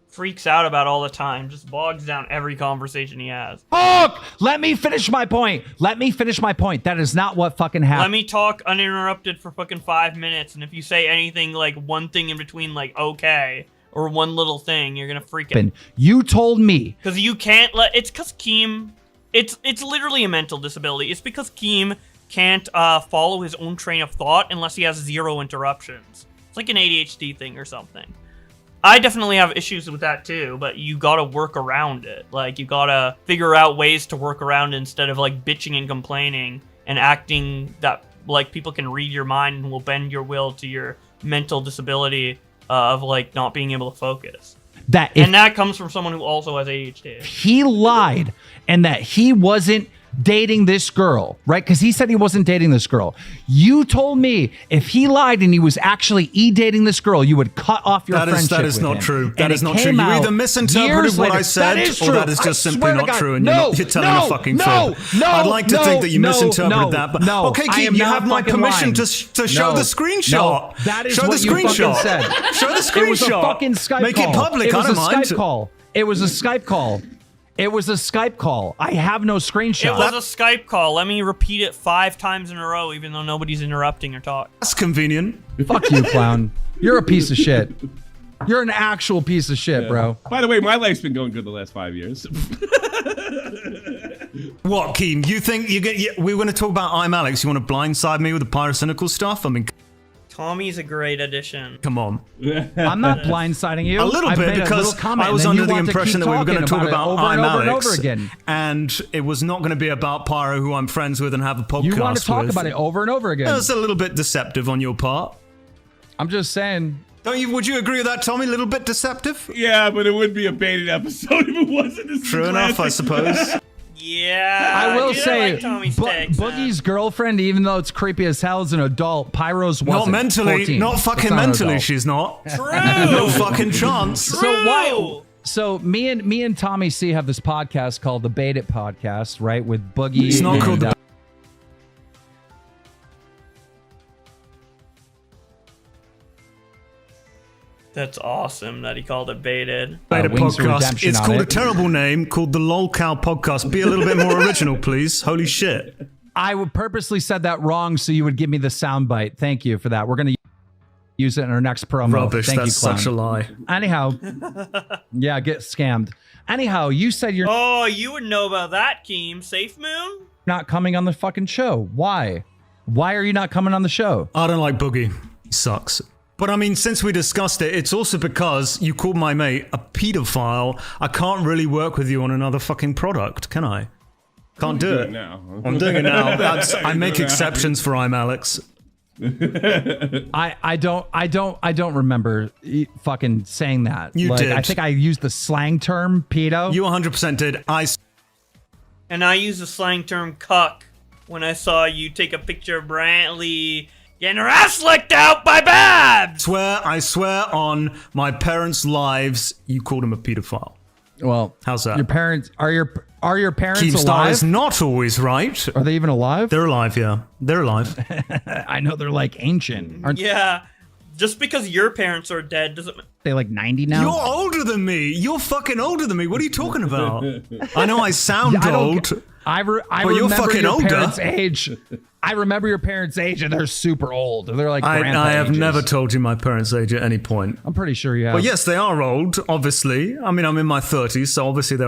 freaks out about all the time just bogs down every conversation he has. Talk! Let me finish my point. Let me finish my point. That is not what fucking happened. Let me talk uninterrupted for fucking 5 minutes, and if you say anything, like, one thing in between, like, okay... or one little thing, you're gonna freak out. You told me. Because you can't let... It's because Keem... It's literally a mental disability. It's because Keem can't follow his own train of thought unless he has 0 interruptions. It's like an ADHD thing or something. I definitely have issues with that too, but you gotta work around it. Like, you gotta figure out ways to work around it instead of, like, bitching and complaining and acting that, like, people can read your mind and will bend your will to your mental disability of, like, not being able to focus. And that comes from someone who also has ADHD. He lied and that he wasn't dating this girl, right? Because he said he wasn't dating this girl. You told me if he lied and he was actually dating this girl, you would cut off your friendship with him. That is not true. That is not true. You either misinterpreted what I said, or that is just simply not true, and you're telling a fucking fib. I'd like to think that you misinterpreted that, but okay, Keem, you have my permission to show the screenshot. That is what you fucking said. Show the screenshot. It was a fucking Skype call. Make it public. I don't mind. It was a Skype call. It was a Skype call. I have no screenshot. It was a Skype call. Let me repeat it 5 times in a row, even though nobody's interrupting or talking. That's convenient. Fuck you, clown. You're a piece of shit. You're an actual piece of shit, bro. By the way, my life's been going good the last 5 years. What, Keem? You think we're going to talk about ImAllexx? You want to blindside me with the pyrocynical stuff? I mean, Tommy's a great addition. come on. I'm not blindsiding you. A little I've bit, made a because little comment, I was and then under you the want to impression keep that we were going to talking talk about it over and over and over ImAllexx, again. and it was not going to be about Pyro, who I'm friends with and have a podcast You want to talk with. about it over and over again. That was a little bit deceptive on your part. I'm just saying. Don't you? Would you agree with that, Tommy? A little bit deceptive? Yeah, but it would be a baited episode if it wasn't. This is True enough, I classic. suppose. Yeah. I will dude, say, like Tommy's takes, man. Boogie's girlfriend, even though it's creepy as hell, is an adult. Pyro's Not wasn't. mentally, 14. not It's fucking not an mentally, adult. she's not. True. No fucking chance. So why? So me and Tommy C have this podcast called the Bait It Podcast, right? With Boogie. It's not called and, the. That's awesome that he called it baited. Bait It Wings of Podcast. Redemption It's on called it. a terrible name called the Lol Cow Podcast. Be a little bit more original, please. Holy shit. I would purposely said that wrong so you would give me the soundbite. Thank you for that. We're gonna use it in our next promo. Rubbish. Thank That's you, clown. such a lie. Anyhow, yeah, get scammed. Anyhow, you said you're Oh, you would know about that, Keem. Safe Moon? not coming on the fucking show. Why? Why are you not coming on the show? I don't like Boogie. He sucks. But I mean, since we discussed it, it's also because you called my mate a pedophile. I can't really work with you on another fucking product, can I? Can't do it. now. I'm doing it now. I make exceptions for ImAllexx. I don't remember fucking saying that. You Like, did. I think I used the slang term pedo. You 100% did. And I use the slang term cuck when I saw you take a picture of Brantley getting her ass licked out by Babs! I swear on my parents' lives, you called him a pedophile. Well, How's that? Your parents are your parents Keemstar alive? is not always right. Are they even alive? They're alive, yeah. They're alive. I know they're like ancient. Aren't Yeah. Just because your parents are dead doesn't mean. they like 90 now? You're older than me. You're fucking older than me. What are you talking about? I know I sound I don't old. I But you're remember fucking your older. parents' age. I remember your parents' age, and they're super old. They're like grandpa I have ages. never told you my parents' age at any point. I'm pretty sure you have. Well, yes, they are old, obviously. I mean, I'm in my 30s, so obviously they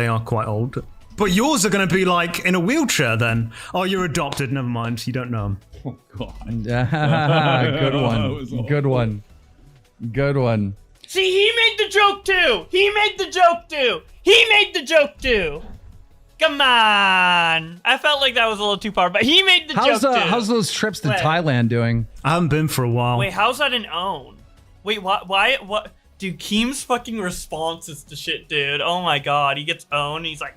are quite old. But yours are going to be like in a wheelchair then. Oh, you're adopted. Never mind. You don't know 'em. Oh, God. Good That one. was awful. Good one. Good one. See, he made the joke too! He made the joke too! He made the joke too! Come on! I felt like that was a little too far, but he made the joke too! How's those trips to Wait. Thailand doing? I haven't been for a while. Wait, how's that an own? Wait, what? Dude, Keem's fucking responses to shit, dude. Oh my god, he gets owned, and he's like,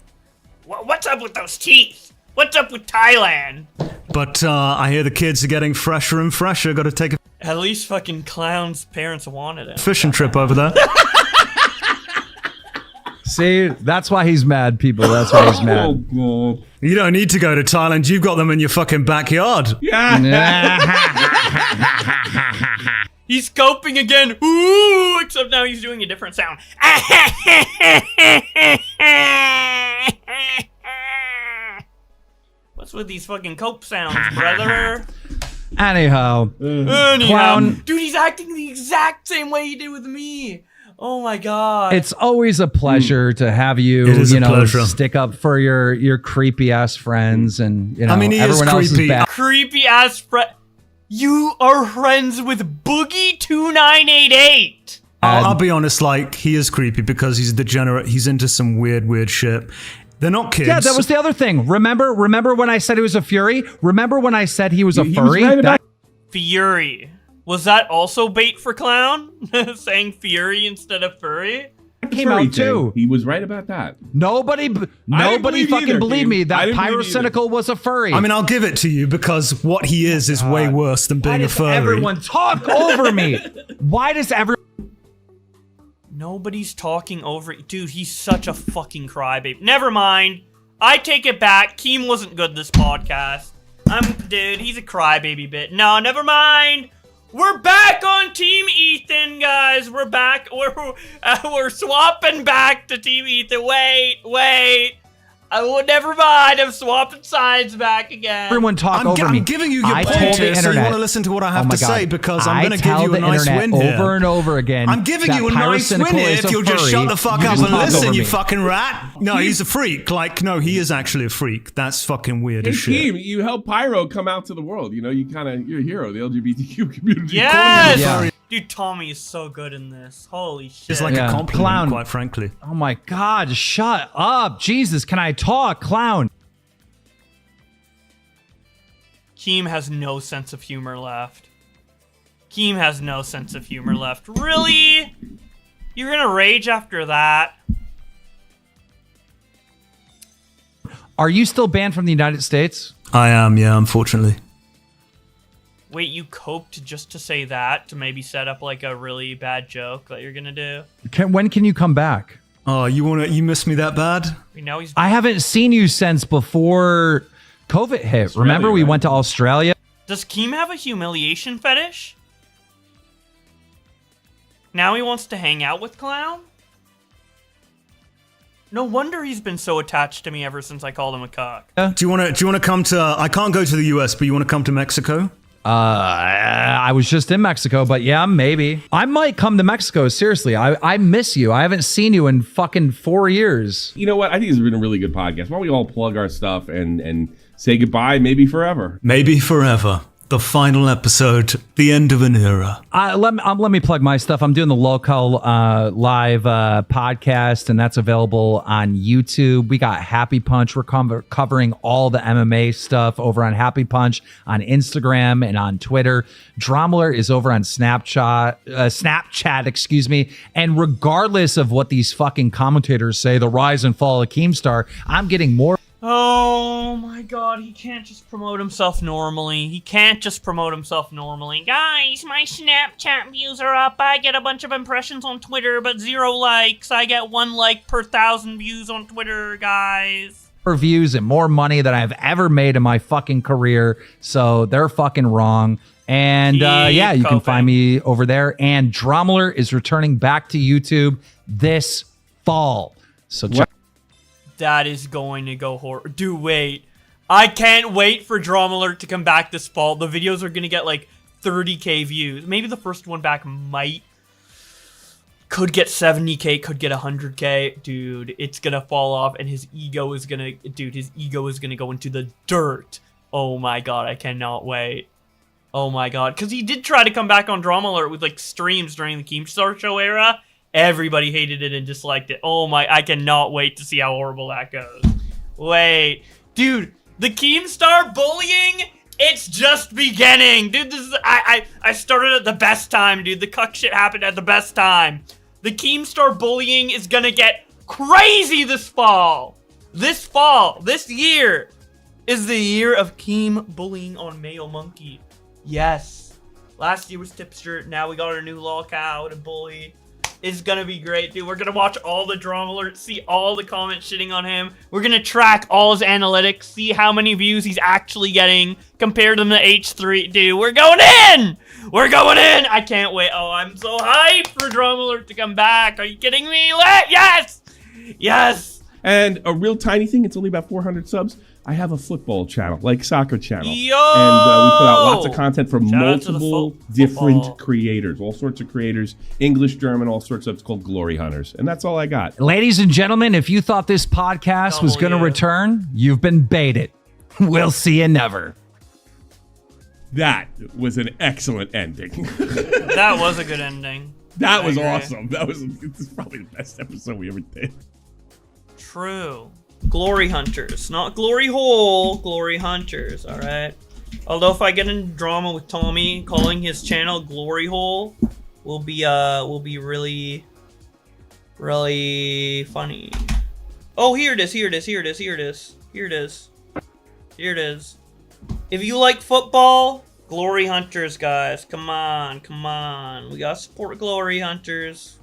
what's up with those teeth? What's up with Thailand? But I hear the kids are getting fresher and fresher. Got to take a At least fucking Clown's parents wanted it. fishing trip over there. See, that's why he's mad, people. That's why he's Oh, mad. God. You don't need to go to Thailand. You've got them in your fucking backyard. He's coping again. Ooh, except now he's doing a different sound. What's with these fucking cope sounds, brother? Anyhow, Anyhow, Clown. dude, he's acting the exact same way he did with me. Oh my god. it's always a pleasure to have you, It is a pleasure. stick up for your creepy ass friends, and I mean, he is everyone else creepy. is bad. creepy ass friend. You are friends with Boogie2988. I'll be honest, like, he is creepy because he's degenerate. He's into some weird shit. They're not kids. Yeah, that was the other thing. Remember when I said he was a fury? Remember when I said he was a He was furry? right about- Fury. Was that also bait for Clown? Saying Fury instead of Furry? came Furry out too. thing. He was right about that. Nobody believe fucking either, believed me Keem. I that didn't believe either. Pyrocynical was a furry. I mean, I'll give it to you because what he is way worse than why being a does furry. everyone talk over me? Why does everyone? Nobody's talking over. Dude, he's such a fucking crybaby. Never mind. I take it back. Keem wasn't good this podcast. Dude, he's a crybaby bit. No, never mind. We're back on Team Ethan, guys. We're back. We're swapping back to Team Ethan. Wait. Never mind. I'm swapping sides back again. Everyone talk over me. I'm giving you your I point told the here, so you internet. want to listen to what I have to say because I'm I going to give tell you a the nice internet win here. over and over again. I'm giving that you a nice win Pyrocynical here is if a you'll just furry. shut the fuck You up just and talk listen, over you me. fucking rat. No, he's a freak. Like, no, he is actually a freak. That's fucking weird as shit. Team, you helped Pyro come out to the world. You know, you're a hero, the LGBTQ community. Yes! Yeah. Dude, Tommy is so good in this. Holy shit. It's like Yeah. a compliment, Clown. quite frankly. Oh my God, shut up. Jesus, can I talk, clown? Keem has no sense of humor left. Keem has no sense of humor left. Really? You're gonna rage after that? Are you still banned from the United States? I am, yeah, unfortunately. Wait, you coped just to say that? To maybe set up like a really bad joke that you're gonna do? When can you come back? Oh, you miss me that bad? We know he's... I haven't seen you since before COVID hit. Australia, Remember we right? went to Australia? Does Keem have a humiliation fetish? Now he wants to hang out with Clown? No wonder he's been so attached to me ever since I called him a cock. Do you want to come to? I can't go to the US, but you want to come to Mexico? I was just in Mexico, but yeah, maybe. I might come to Mexico, seriously. I miss you. I haven't seen you in fucking 4 years. You know what? I think it's been a really good podcast. Why don't we all plug our stuff and say goodbye, maybe forever? Maybe forever. The final episode, the end of an era. Let me plug my stuff. I'm doing the local live podcast, and that's available on YouTube. We got Happy Punch. We're covering all the MMA stuff over on Happy Punch on Instagram and on Twitter. Dramaler is over on Snapchat, excuse me. And regardless of what these fucking commentators say, the rise and fall of Keemstar, I'm getting more. Oh my god, he can't just promote himself normally. Guys, my Snapchat views are up. I get a bunch of impressions on Twitter, but 0 likes. I get 1 like per 1,000 views on Twitter, guys. Views and more money than I've ever made in my fucking career. So they're fucking wrong. And yeah, you can find me over there. And Dramaler is returning back to YouTube this fall. So check. That is going to go horror. Dude, wait. I can't wait for Drama Alert to come back this fall. The videos are going to get like 30k views. Maybe the first one back could get 70k, could get 100k. Dude, it's going to fall off and his ego is going to go into the dirt. Oh my god, I cannot wait. Oh my god. Because he did try to come back on Drama Alert with like streams during the Keemstar Show era. Everybody hated it and disliked it. Oh my, I cannot wait to see how horrible that goes. Wait. Dude, the Keemstar bullying, it's just beginning. Dude, this is, I started at the best time, dude. The cuck shit happened at the best time. The Keemstar bullying is gonna get crazy this fall. This year is the year of Keem bullying on Mayo Monkey. Yes. Last year was Tipster, now we got our new lolcow to bully. It's gonna be great, dude. We're gonna watch all the Drama Alerts, see all the comments shitting on him. We're gonna track all his analytics, see how many views he's actually getting, compare them to H3. Dude, we're going in! We're going in! I can't wait. Oh, I'm so hyped for Drama Alert to come back. Are you kidding me? Yes! Yes! And a real tiny thing, it's only about 400 subs. I have a football channel, like soccer channel. Yo! And we put out lots of content from Shout out to the multiple football. different creators, all sorts of creators, English, German, all sorts of, it's called Glory Hunters. And that's all I got. Ladies and gentlemen, if you thought this podcast was going to return, you've been baited. We'll see you never. That was an excellent ending. That was a good ending. That was agree. awesome. It's probably the best episode we ever did. True. Glory Hunters, not Glory Hole, Glory Hunters, alright? Although if I get in drama with Tommy, calling his channel Glory Hole will be really, really funny. Oh, here it is. If you like football, Glory Hunters, guys, come on. We gotta support Glory Hunters.